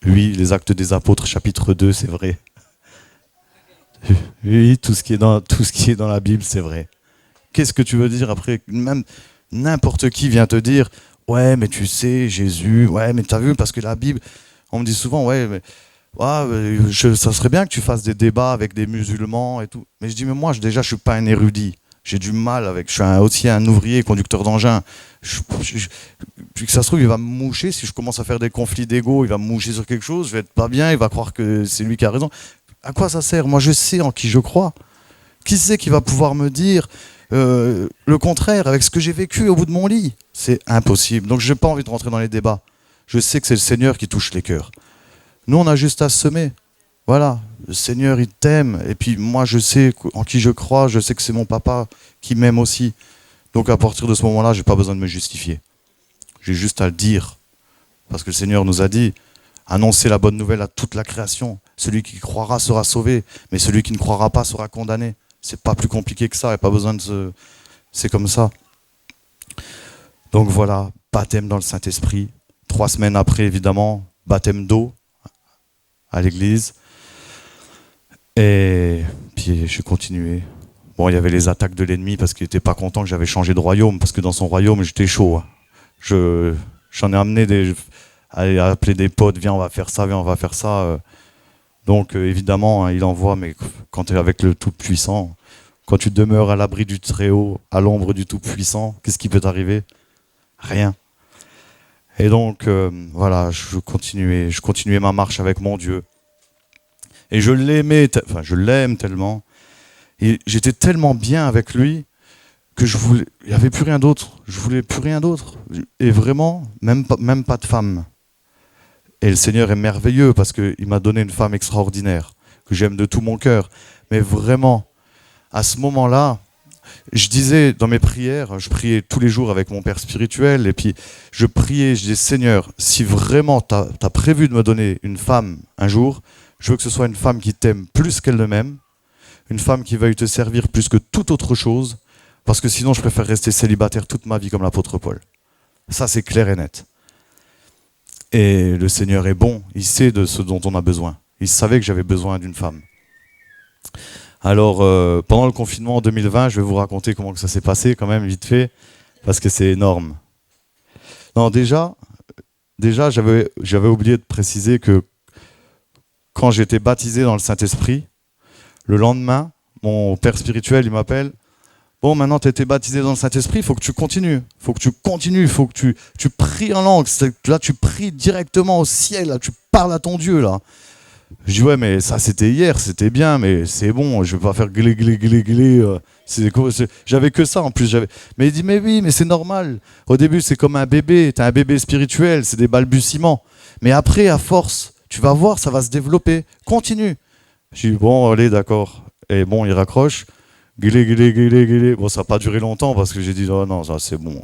oui, les Actes des Apôtres, chapitre 2, c'est vrai. Oui, tout ce qui est dans la Bible, c'est vrai. Qu'est-ce que tu veux dire après? Même n'importe qui vient te dire, ouais, mais tu sais, Jésus, ouais, mais t'as vu, parce que la Bible, on me dit souvent, ouais, mais ça serait bien que tu fasses des débats avec des musulmans et tout. Mais je dis, mais moi, déjà, je suis pas un érudit. J'ai du mal avec. Je suis aussi un ouvrier, conducteur d'engin. Que ça se trouve, il va me moucher. Si je commence à faire des conflits d'ego, il va me moucher sur quelque chose. Je vais être pas bien. Il va croire que c'est lui qui a raison. À quoi ça sert? Moi, je sais en qui je crois. Qui c'est qui va pouvoir me dire le contraire avec ce que j'ai vécu au bout de mon lit? C'est impossible. Donc, je n'ai pas envie de rentrer dans les débats. Je sais que c'est le Seigneur qui touche les cœurs. Nous, on a juste à semer. Voilà, le Seigneur, il t'aime. Et puis moi, je sais en qui je crois. Je sais que c'est mon papa qui m'aime aussi. Donc à partir de ce moment-là, je n'ai pas besoin de me justifier. J'ai juste à le dire. Parce que le Seigneur nous a dit, annoncer la bonne nouvelle à toute la création. Celui qui croira sera sauvé, mais celui qui ne croira pas sera condamné. C'est pas plus compliqué que ça. Il n'y a pas besoin de se... C'est comme ça. Donc voilà, baptême dans le Saint-Esprit. 3 semaines après, évidemment, baptême d'eau à l'église. Et puis j'ai continué. Bon, il y avait les attaques de l'ennemi parce qu'il n'était pas content que j'avais changé de royaume, parce que dans son royaume, j'étais chaud. J'en ai amené à appeler des potes, viens, on va faire ça, viens, on va faire ça. Donc évidemment, il envoie, mais quand tu es avec le Tout-Puissant, quand tu demeures à l'abri du Très-Haut, à l'ombre du Tout-Puissant, qu'est-ce qui peut t'arriver? Rien. Et donc, voilà, je continuais ma marche avec mon Dieu. Et je l'aime tellement. Et j'étais tellement bien avec lui que il n'y avait plus rien d'autre. Je voulais plus rien d'autre. Et vraiment, même pas de femme. Et le Seigneur est merveilleux parce qu'il m'a donné une femme extraordinaire, que j'aime de tout mon cœur. Mais vraiment, à ce moment-là, je disais dans mes prières, je priais tous les jours avec mon père spirituel, et puis je disais, Seigneur, si vraiment tu as prévu de me donner une femme un jour, je veux que ce soit une femme qui t'aime plus qu'elle ne m'aime, une femme qui veuille te servir plus que toute autre chose, parce que sinon je préfère rester célibataire toute ma vie comme l'apôtre Paul. Ça c'est clair et net. Et le Seigneur est bon, il sait de ce dont on a besoin. Il savait que j'avais besoin d'une femme. Alors, pendant le confinement en 2020, je vais vous raconter comment ça s'est passé quand même, vite fait, parce que c'est énorme. Non, déjà j'avais oublié de préciser que quand j'étais baptisé dans le Saint-Esprit, le lendemain, mon père spirituel, il m'appelle. Bon, maintenant tu as été baptisé dans le Saint-Esprit, il faut que tu continues. Il faut que tu pries en langue. Là, tu pries directement au ciel, là, tu parles à ton Dieu, là. Je dis, ouais, mais ça, c'était hier, c'était bien, mais c'est bon, je vais pas faire glé. J'avais que ça, en plus. Mais il dit, mais oui, mais c'est normal. Au début, c'est comme un bébé, t'as un bébé spirituel, c'est des balbutiements. Mais après, à force, tu vas voir, ça va se développer. Continue. Je dis, bon, allez, d'accord. Et bon, il raccroche. Guilé. Bon, ça n'a pas duré longtemps parce que j'ai dit, oh non, ça c'est bon.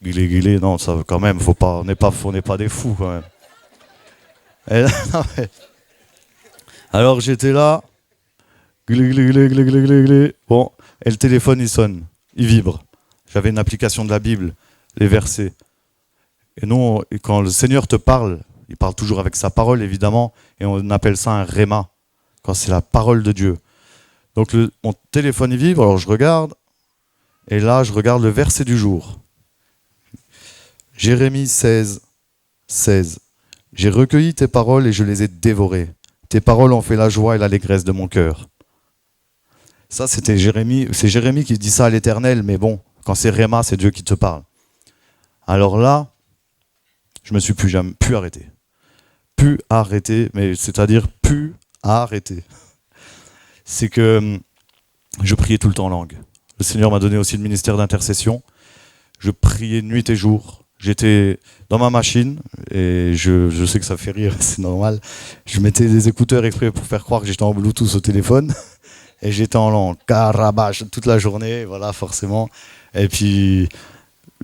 Guilé, non, ça quand même, on n'est pas des fous quand même. Et là, alors j'étais là. Guilé. Bon, et le téléphone il sonne, il vibre. J'avais une application de la Bible, les versets. Et nous, quand le Seigneur te parle, il parle toujours avec sa parole évidemment, et on appelle ça un réma, quand c'est la parole de Dieu. Donc mon téléphone il vibre, alors je regarde, et là je regarde le verset du jour. Jérémie 16. J'ai recueilli tes paroles et je les ai dévorées. Tes paroles ont fait la joie et l'allégresse de mon cœur. Ça c'était Jérémie, c'est Jérémie qui dit ça à l'Éternel, mais bon, quand c'est Réma, c'est Dieu qui te parle. Alors là, je me suis plus arrêté. Plus arrêté, mais c'est-à-dire plus arrêté. C'est que je priais tout le temps en langue. Le Seigneur m'a donné aussi le ministère d'intercession. Je priais nuit et jour. J'étais dans ma machine, et je sais que ça fait rire, c'est normal. Je mettais des écouteurs exprès pour faire croire que j'étais en Bluetooth au téléphone. Et j'étais en langue, carabache, toute la journée, voilà, forcément. Et puis,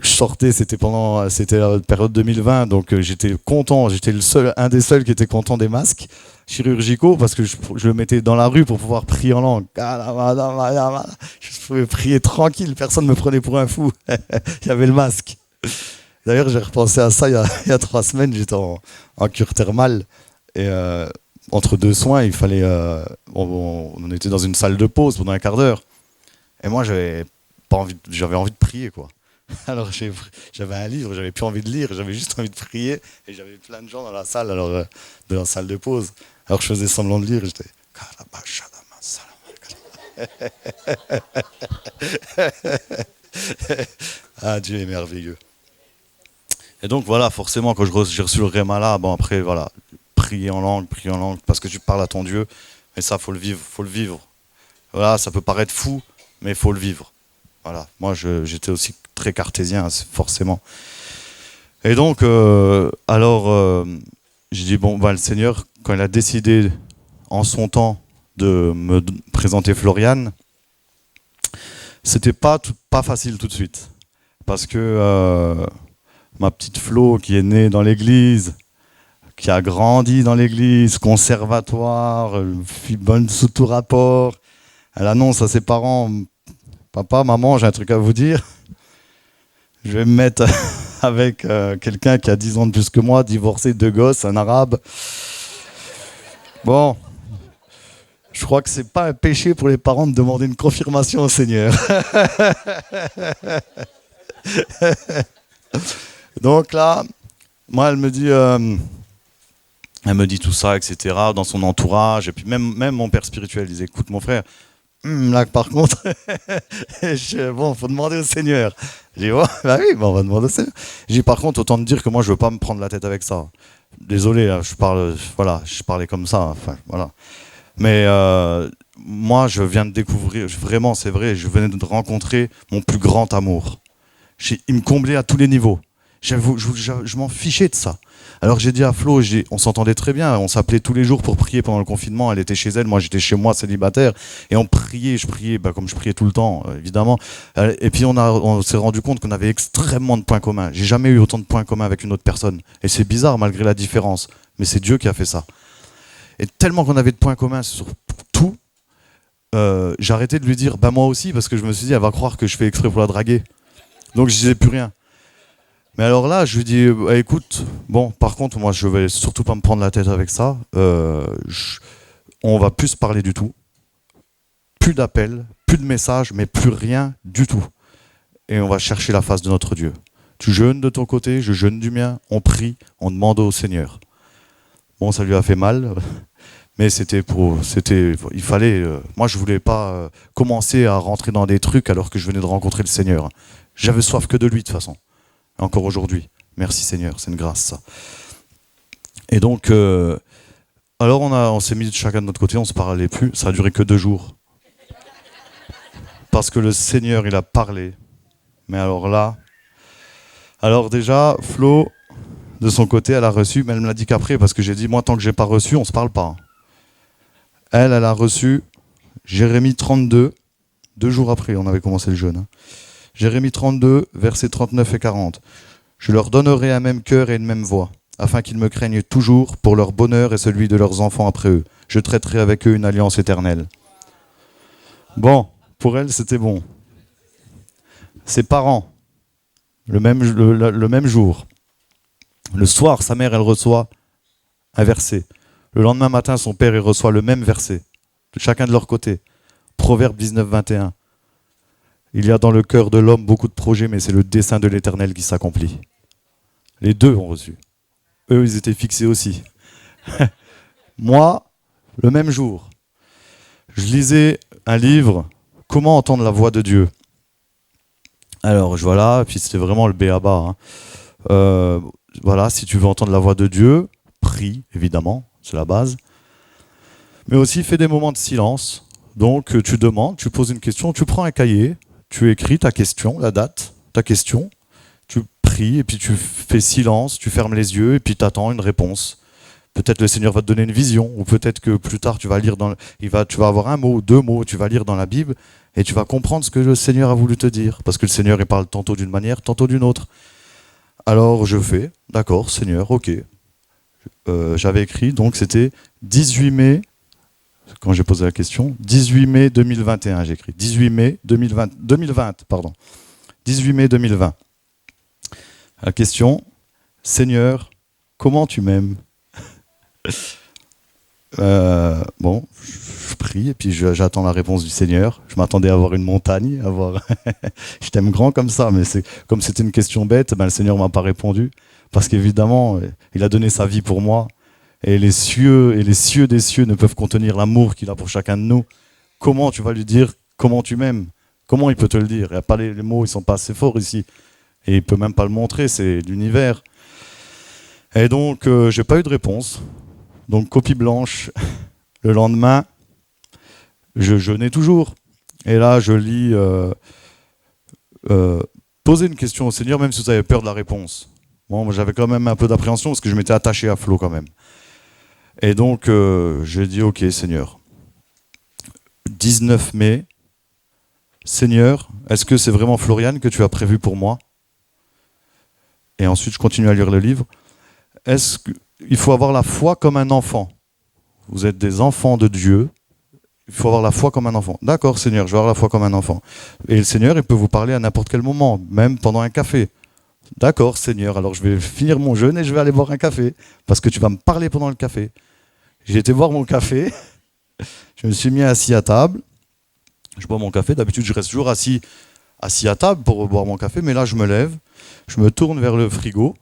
je sortais, c'était la période 2020, donc j'étais content, j'étais un des seuls qui était content des masques chirurgicaux, parce que je le mettais dans la rue pour pouvoir prier en langue. Je pouvais prier tranquille, personne ne me prenait pour un fou. Il y avait le masque. D'ailleurs, j'ai repensé à ça il y a 3 semaines, j'étais en cure thermale, et entre 2 soins, il fallait, on était dans une salle de pause pendant un quart d'heure, et moi j'avais envie de prier, quoi. Alors j'avais un livre, j'avais plus envie de lire, j'avais juste envie de prier, et j'avais plein de gens dans la salle, de la salle de pause. Alors je faisais semblant de lire, et j'étais ah, Dieu est merveilleux. Et donc voilà, forcément, quand j'ai reçu le réma là, bon après voilà, prier en langue, parce que tu parles à ton Dieu, mais ça faut le vivre. Voilà, ça peut paraître fou, mais il faut le vivre. Voilà, moi j'étais aussi très cartésien, forcément. Et donc, j'ai dit, bon, le Seigneur, quand il a décidé en son temps de me présenter Floriane, c'était pas facile tout de suite. Parce que ma petite Flo, qui est née dans l'église, qui a grandi dans l'église, conservatoire, fille bonne sous tout rapport, elle annonce à ses parents, papa, maman, j'ai un truc à vous dire. Je vais me mettre avec quelqu'un qui a 10 ans de plus que moi, divorcé, 2 gosses, un arabe. Bon, je crois que c'est pas un péché pour les parents de demander une confirmation au Seigneur. Donc là, moi, elle me dit tout ça, etc., dans son entourage. Et puis même mon père spirituel disait, écoute mon frère, là par contre, bon, faut demander au Seigneur. J'ai dit, oh, bah oui, bon, on va demander au Seigneur. J'ai dit, par contre, autant te dire que moi, je veux pas me prendre la tête avec ça. Désolé, là, je parlais comme ça, enfin, voilà. Mais moi, je viens de découvrir, vraiment, c'est vrai, je venais de rencontrer mon plus grand amour. Il me comblait à tous les niveaux. Je m'en fichais de ça. Alors j'ai dit à Flo, on s'entendait très bien, on s'appelait tous les jours pour prier pendant le confinement, elle était chez elle, moi j'étais chez moi célibataire, et on priait, je priais comme je priais tout le temps, évidemment. Et puis on s'est rendu compte qu'on avait extrêmement de points communs. J'ai jamais eu autant de points communs avec une autre personne. Et c'est bizarre malgré la différence, mais c'est Dieu qui a fait ça. Et tellement qu'on avait de points communs sur tout, j'ai arrêté de lui dire moi aussi, parce que je me suis dit, elle va croire que je fais exprès pour la draguer. Donc je disais plus rien. Mais alors là, je lui dis, écoute, bon, par contre, moi, je vais surtout pas me prendre la tête avec ça. On va plus se parler du tout. Plus d'appels, plus de messages, mais plus rien du tout. Et on va chercher la face de notre Dieu. Tu jeûnes de ton côté, je jeûne du mien, on prie, on demande au Seigneur. Bon, ça lui a fait mal, mais il fallait. Moi, je voulais pas commencer à rentrer dans des trucs alors que je venais de rencontrer le Seigneur. J'avais soif que de lui, de toute façon. Encore aujourd'hui. Merci Seigneur, c'est une grâce ça. Et donc, alors on s'est mis chacun de notre côté, on se parlait plus. Ça a duré que 2 jours. Parce que le Seigneur, il a parlé. Mais alors là, déjà, Flo, de son côté, elle a reçu, mais elle me l'a dit qu'après, parce que j'ai dit, moi, tant que j'ai pas reçu, on se parle pas. Elle a reçu Jérémie 32, 2 jours après, on avait commencé le jeûne. Jérémie 32, versets 39 et 40. Je leur donnerai un même cœur et une même voix, afin qu'ils me craignent toujours pour leur bonheur et celui de leurs enfants après eux. Je traiterai avec eux une alliance éternelle. Bon, pour elle, c'était bon. Ses parents, le même jour. Le soir, sa mère, elle reçoit un verset. Le lendemain matin, son père, il reçoit le même verset. Chacun de leur côté. Proverbe 19, 21. Il y a dans le cœur de l'homme beaucoup de projets, mais c'est le dessein de l'Éternel qui s'accomplit. Les deux ont reçu. Eux, ils étaient fixés aussi. Moi, le même jour, je lisais un livre, Comment entendre la voix de Dieu. Alors, voilà, puis c'était vraiment le b.a.-ba. Voilà, si tu veux entendre la voix de Dieu, prie, évidemment, c'est la base. Mais aussi, fais des moments de silence. Donc, tu demandes, tu poses une question, tu prends un cahier, tu écris ta question, la date, ta question, tu pries, et puis tu fais silence, tu fermes les yeux, et puis tu attends une réponse. Peut-être le Seigneur va te donner une vision, ou peut-être que plus tard tu vas lire tu vas avoir un mot, deux mots, tu vas lire dans la Bible, et tu vas comprendre ce que le Seigneur a voulu te dire. Parce que le Seigneur, il parle tantôt d'une manière, tantôt d'une autre. Alors je fais, d'accord, Seigneur, ok. J'avais écrit, donc c'était 18 mai, quand j'ai posé la question, 18 mai 2021, j'ai écrit. 18 mai 2020, pardon. 18 mai 2020. La question, Seigneur, comment tu m'aimes? Bon, je prie et puis j'attends la réponse du Seigneur. Je m'attendais à avoir une montagne, je t'aime grand comme ça, mais comme c'était une question bête, ben, le Seigneur m'a pas répondu parce qu'évidemment, il a donné sa vie pour moi et les cieux des cieux ne peuvent contenir l'amour qu'il a pour chacun de nous. Comment tu vas lui dire comment tu m'aimes? Comment il peut te le dire? Il y a pas les mots, ils sont pas assez forts ici et il peut même pas le montrer, c'est l'univers. Et donc, j'ai pas eu de réponse. Donc, copie blanche. Le lendemain, je jeûnais toujours. Et là, je lis poser une question au Seigneur, même si vous avez peur de la réponse. Bon, moi, j'avais quand même un peu d'appréhension parce que je m'étais attaché à Flo quand même. Et donc, j'ai dit, ok, Seigneur. 19 mai, Seigneur, est-ce que c'est vraiment Floriane que tu as prévu pour moi? Et ensuite, je continue à lire le livre. Est-ce qu'il faut avoir la foi comme un enfant? Vous êtes des enfants de Dieu. Il faut avoir la foi comme un enfant. D'accord, Seigneur, je vais avoir la foi comme un enfant. Et le Seigneur, il peut vous parler à n'importe quel moment, même pendant un café. D'accord, Seigneur, alors je vais finir mon jeûne et je vais aller boire un café, parce que tu vas me parler pendant le café. J'ai été boire mon café, je me suis mis assis à table, je bois mon café, d'habitude je reste toujours assis à table pour boire mon café, mais là je me lève, je me tourne vers le frigo,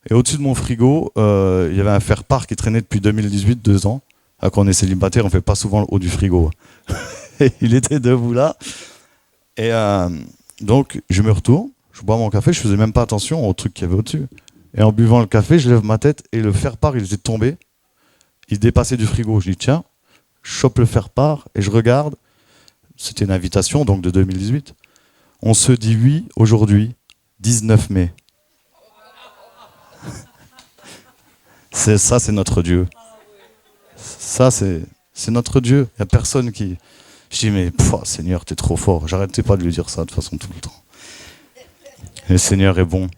et au-dessus de mon frigo, il y avait un faire-part qui traînait depuis 2018, 2 ans. Quand on est célibataire, on ne fait pas souvent le haut du frigo. Et il était debout là. Et donc, je me retourne, je bois mon café, je faisais même pas attention au truc qu'il y avait au-dessus. Et en buvant le café, je lève ma tête et le faire-part, il était tombé. Il dépassait du frigo. Je dis, tiens, je chope le faire-part et je regarde. C'était une invitation, donc de 2018. On se dit oui aujourd'hui, 19 mai. Ça, c'est notre Dieu. Ça, c'est notre Dieu. Il n'y a personne qui... Je dis, mais Seigneur, t'es trop fort. J'arrêtais pas de lui dire ça de toute façon tout le temps. Et le Seigneur est bon.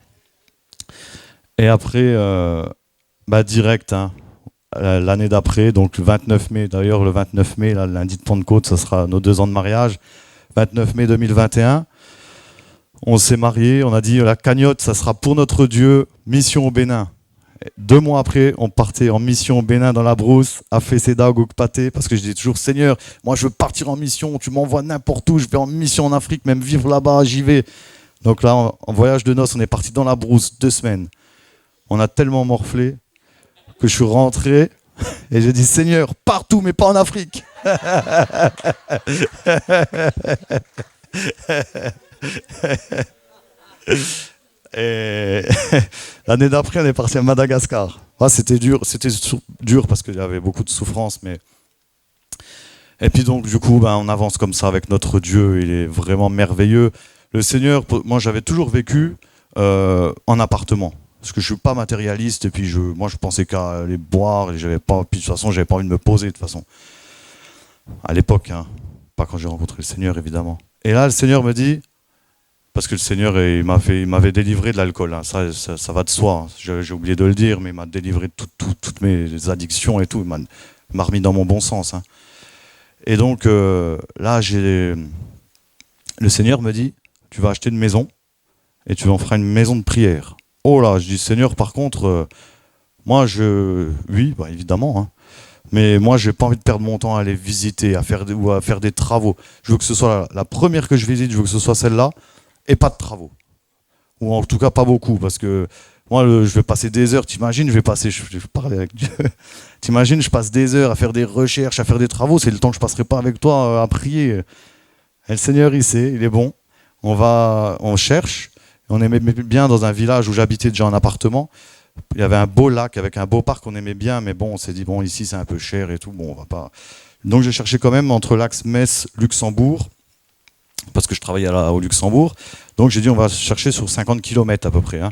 Et après, direct, hein, l'année d'après, donc le 29 mai, d'ailleurs le 29 mai, là, lundi de Pentecôte, ça sera nos 2 ans de mariage. 29 mai 2021, on s'est mariés, on a dit la cagnotte, ça sera pour notre Dieu, mission au Bénin. 2 mois après, on partait en mission au Bénin dans la brousse, à Feseda, au Goukpaté, parce que je dis toujours, Seigneur, moi je veux partir en mission, tu m'envoies n'importe où, je vais en mission en Afrique, même vivre là-bas, j'y vais. Donc là, en voyage de noces, on est parti dans la brousse 2 semaines. On a tellement morflé que je suis rentré et j'ai dit, Seigneur, partout, mais pas en Afrique. Et l'année d'après, on est parti à Madagascar. C'était dur parce qu'il y avait beaucoup de souffrance, mais... Et puis donc, du coup, on avance comme ça avec notre Dieu, il est vraiment merveilleux. Le Seigneur, moi j'avais toujours vécu en appartement, parce que je suis pas matérialiste, et puis moi je pensais qu'à aller boire, et puis de toute façon, j'avais pas envie de me poser, de toute façon. À l'époque, hein, pas quand j'ai rencontré le Seigneur, évidemment. Et là, le Seigneur me dit... Parce que le Seigneur, il m'avait délivré de l'alcool. Hein. Ça va de soi. Hein. J'ai oublié de le dire, mais il m'a délivré de toutes mes addictions et tout. Il m'a remis dans mon bon sens. Hein. Et donc, là, le Seigneur me dit, tu vas acheter une maison et tu en feras une maison de prière. Oh là, je dis, Seigneur, par contre, moi, oui, évidemment. Hein. Mais moi, j'ai pas envie de perdre mon temps à aller visiter, à faire des travaux. Je veux que ce soit la première que je visite, je veux que ce soit celle-là. Et pas de travaux. Ou en tout cas pas beaucoup, parce que moi je vais passer des heures, t'imagines, je vais parler avec Dieu. T'imagines, je passe des heures à faire des recherches, à faire des travaux, c'est le temps que je passerai pas avec toi à prier. Et le Seigneur il sait, il est bon. On cherche, on aimait bien dans un village où j'habitais déjà en appartement. Il y avait un beau lac avec un beau parc, on aimait bien, mais bon, on s'est dit bon ici c'est un peu cher et tout, bon on va pas. Donc j'ai cherché quand même entre l'axe Metz-Luxembourg. Parce que je travaillais au Luxembourg. Donc j'ai dit on va chercher sur 50 km à peu près. Hein.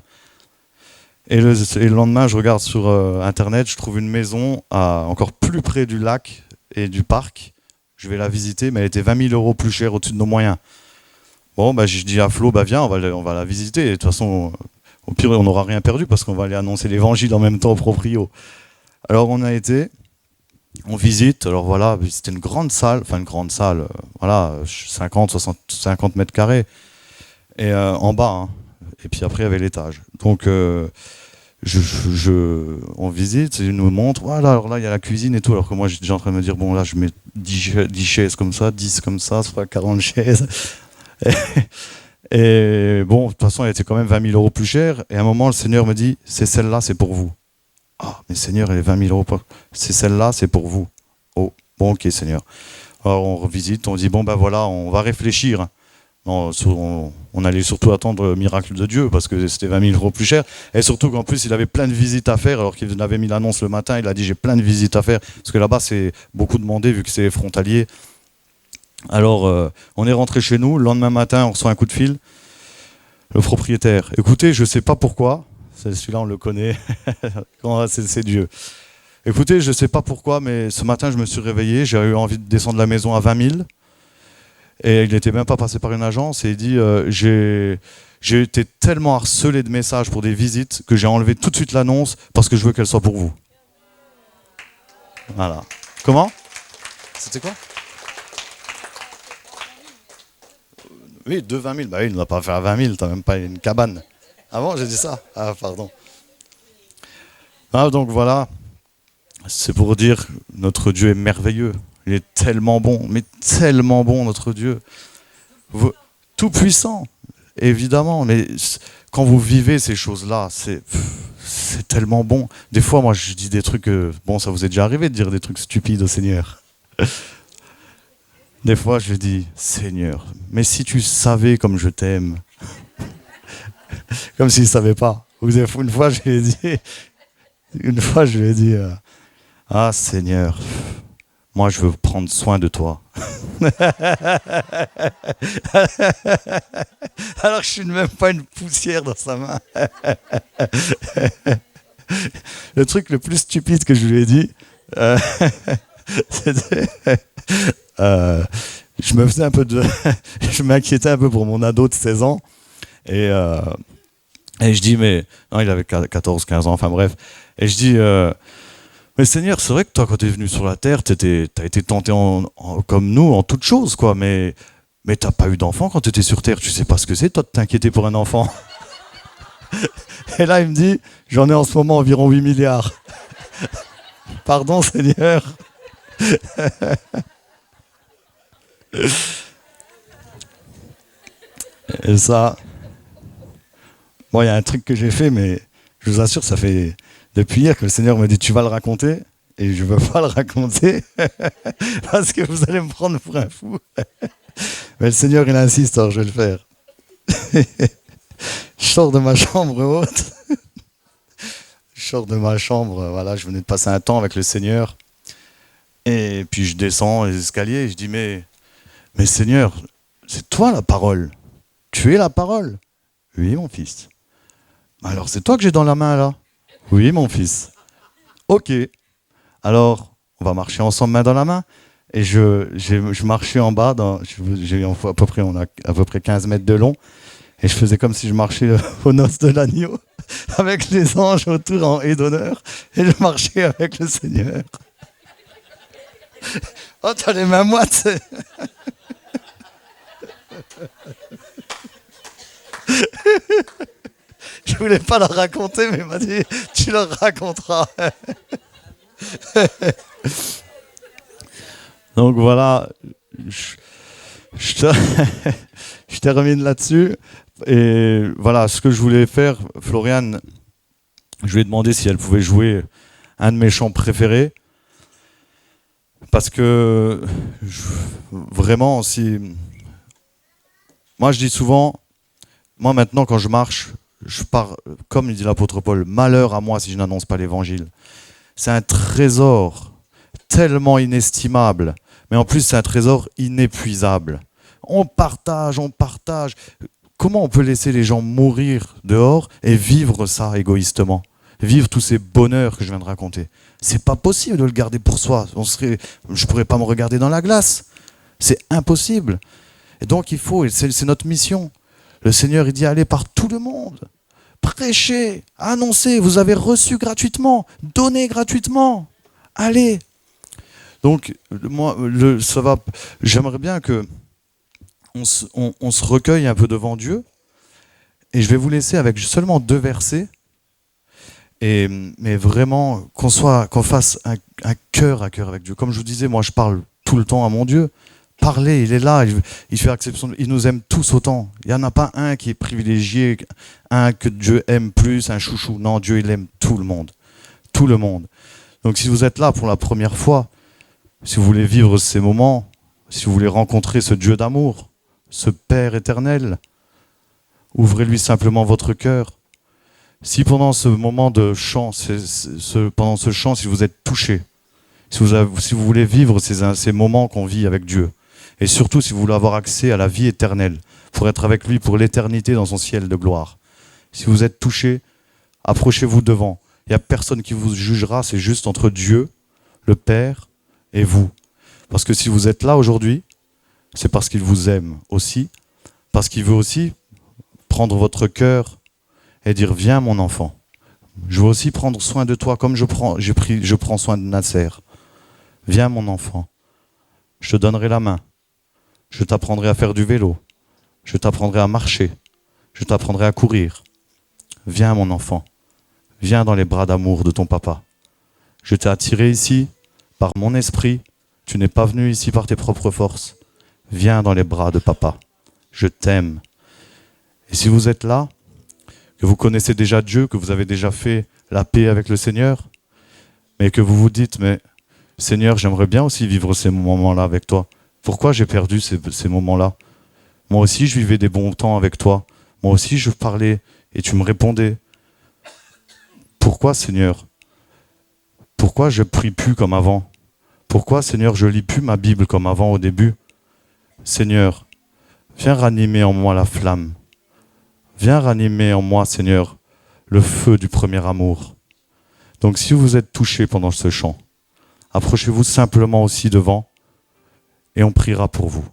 Et le lendemain, je regarde sur Internet, je trouve une maison encore plus près du lac et du parc. Je vais la visiter, mais elle était 20 000 euros plus chère au-dessus de nos moyens. Bon, bah, je dis à Flo, bah, viens, on va la visiter. Et de toute façon, au pire, on n'aura rien perdu parce qu'on va aller annoncer l'évangile en même temps au proprio. Alors, on a été, on visite. Alors voilà, c'était une grande salle, voilà, 50 mètres carrés. Et en bas, hein. Et puis après, il y avait l'étage. Donc, on visite, il nous montre, voilà, alors là, il y a la cuisine et tout. Alors que moi, j'étais déjà en train de me dire, bon, là, je mets 10 chaises comme ça, 10 comme ça fera 40 chaises. Et bon, de toute façon, elle était quand même 20 000 euros plus chère. Et à un moment, le Seigneur me dit, c'est celle-là, c'est pour vous. Ah, mais Seigneur, elle est 20 000 euros. C'est celle-là, c'est pour vous. Oh, bon, ok, Seigneur. Alors, on revisite, on dit, bon, ben voilà, on va réfléchir. Non, on allait surtout attendre le miracle de Dieu parce que c'était 20 000 euros plus cher. Et surtout qu'en plus, il avait plein de visites à faire. Alors qu'il avait mis l'annonce le matin, il a dit, j'ai plein de visites à faire. Parce que là-bas, c'est beaucoup demandé vu que c'est frontalier. Alors, on est rentré chez nous. Le lendemain matin, on reçoit un coup de fil. Le propriétaire. Écoutez, je ne sais pas pourquoi. Celui-là, on le connaît. C'est Dieu. Écoutez, je ne sais pas pourquoi, mais ce matin, je me suis réveillé. J'ai eu envie de descendre la maison à 20 000. Et il n'était même pas passé par une agence. Et il dit, j'ai été tellement harcelé de messages pour des visites que j'ai enlevé tout de suite l'annonce parce que je veux qu'elle soit pour vous. Voilà. Comment ? C'était quoi ? Oui, de 20 000. Bah oui, il ne l'a pas fait à 20 000, t'as même pas une cabane. Ah bon, j'ai dit ça ? Ah, pardon. Ah, donc voilà, c'est pour dire, notre Dieu est merveilleux. Il est tellement bon, mais tellement bon, notre Dieu. Tout puissant, évidemment, mais quand vous vivez ces choses-là, c'est tellement bon. Des fois, moi, je dis des trucs, bon, ça vous est déjà arrivé de dire des trucs stupides au Seigneur. Des fois, je dis, Seigneur, mais si tu savais comme je t'aime, comme s'il ne savait pas. Une fois, je lui ai dit, ah Seigneur, moi, je veux prendre soin de toi. Alors que je suis même pas une poussière dans sa main. Le truc le plus stupide que je lui ai dit, c'était... je me faisais un peu je m'inquiétais un peu pour mon ado de 16 ans. Et je dis, mais... Non, il avait 14, 15 ans, enfin bref. Et je dis... mais Seigneur, c'est vrai que toi, quand tu es venu sur la terre, t'as été tenté comme nous, en toutes choses, quoi. Mais t'as pas eu d'enfant quand tu étais sur terre. Tu sais pas ce que c'est, toi, de t'inquiéter pour un enfant. Et là, il me dit, j'en ai en ce moment environ 8 milliards. Pardon, Seigneur. Et ça... Bon, il y a un truc que j'ai fait, mais je vous assure, ça fait... Depuis hier que le Seigneur me dit, tu vas le raconter, et je ne veux pas le raconter, parce que vous allez me prendre pour un fou. Mais le Seigneur, il insiste, alors je vais le faire. Je sors de ma chambre haute. Je sors de ma chambre, voilà, je venais de passer un temps avec le Seigneur. Et puis je descends les escaliers, et je dis, mais Seigneur, c'est toi la parole. Tu es la parole. Oui, mon fils. Alors, c'est toi que j'ai dans la main, là. Oui, mon fils. Ok. Alors, on va marcher ensemble main dans la main. Et je marchais en bas, on a à peu près 15 mètres de long. Et je faisais comme si je marchais aux noces de l'agneau, avec les anges autour en haie d'honneur. Et je marchais avec le Seigneur. Oh, t'as les mains moites. Je voulais pas leur raconter, mais il m'a dit, tu leur raconteras. Donc voilà, je termine là-dessus. Et voilà, ce que je voulais faire, Floriane, je lui ai demandé si elle pouvait jouer un de mes chants préférés. Parce que, vraiment, moi je dis souvent, moi maintenant quand je marche, je pars, comme dit l'apôtre Paul, malheur à moi si je n'annonce pas l'évangile. C'est un trésor tellement inestimable, mais en plus c'est un trésor inépuisable. On partage. Comment on peut laisser les gens mourir dehors et vivre ça égoïstement? Vivre tous ces bonheurs que je viens de raconter. C'est pas possible de le garder pour soi. Je pourrais pas me regarder dans la glace. C'est impossible. Et donc il faut, et c'est notre mission. Le Seigneur, il dit, allez par tout le monde. Prêchez, annoncez, vous avez reçu gratuitement, donnez gratuitement. Allez. Donc, moi, j'aimerais bien que on se recueille un peu devant Dieu. Et je vais vous laisser avec seulement 2 versets. Mais vraiment, qu'on fasse un cœur à cœur avec Dieu. Comme je vous disais, moi, je parle tout le temps à mon Dieu. Parlez, il est là, il fait exception. Il nous aime tous autant. Il n'y en a pas un qui est privilégié, un que Dieu aime plus, un chouchou. Non, Dieu, il aime tout le monde. Tout le monde. Donc si vous êtes là pour la première fois, si vous voulez vivre ces moments, si vous voulez rencontrer ce Dieu d'amour, ce Père éternel, ouvrez-lui simplement votre cœur. Si pendant ce moment de chant, pendant ce chant, si vous êtes touché, si vous voulez vivre ces moments qu'on vit avec Dieu, et surtout si vous voulez avoir accès à la vie éternelle, pour être avec lui pour l'éternité dans son ciel de gloire. Si vous êtes touché, approchez-vous devant. Il n'y a personne qui vous jugera, c'est juste entre Dieu, le Père et vous. Parce que si vous êtes là aujourd'hui, c'est parce qu'il vous aime aussi, parce qu'il veut aussi prendre votre cœur et dire « Viens mon enfant, je veux aussi prendre soin de toi comme je prends soin de Nasser. Viens mon enfant, je te donnerai la main. Je t'apprendrai à faire du vélo. Je t'apprendrai à marcher. Je t'apprendrai à courir. Viens mon enfant. Viens dans les bras d'amour de ton papa. Je t'ai attiré ici par mon esprit. Tu n'es pas venu ici par tes propres forces. Viens dans les bras de papa. Je t'aime. » Et si vous êtes là, que vous connaissez déjà Dieu, que vous avez déjà fait la paix avec le Seigneur, mais que vous vous dites, mais Seigneur, j'aimerais bien aussi vivre ces moments-là avec toi. Pourquoi j'ai perdu ces moments-là? Moi aussi, je vivais des bons temps avec toi. Moi aussi, je parlais et tu me répondais. Pourquoi, Seigneur? Pourquoi je prie plus comme avant? Pourquoi, Seigneur, je lis plus ma Bible comme avant au début? Seigneur, viens ranimer en moi la flamme. Viens ranimer en moi, Seigneur, le feu du premier amour. Donc si vous êtes touché pendant ce chant, approchez-vous simplement aussi devant et on priera pour vous.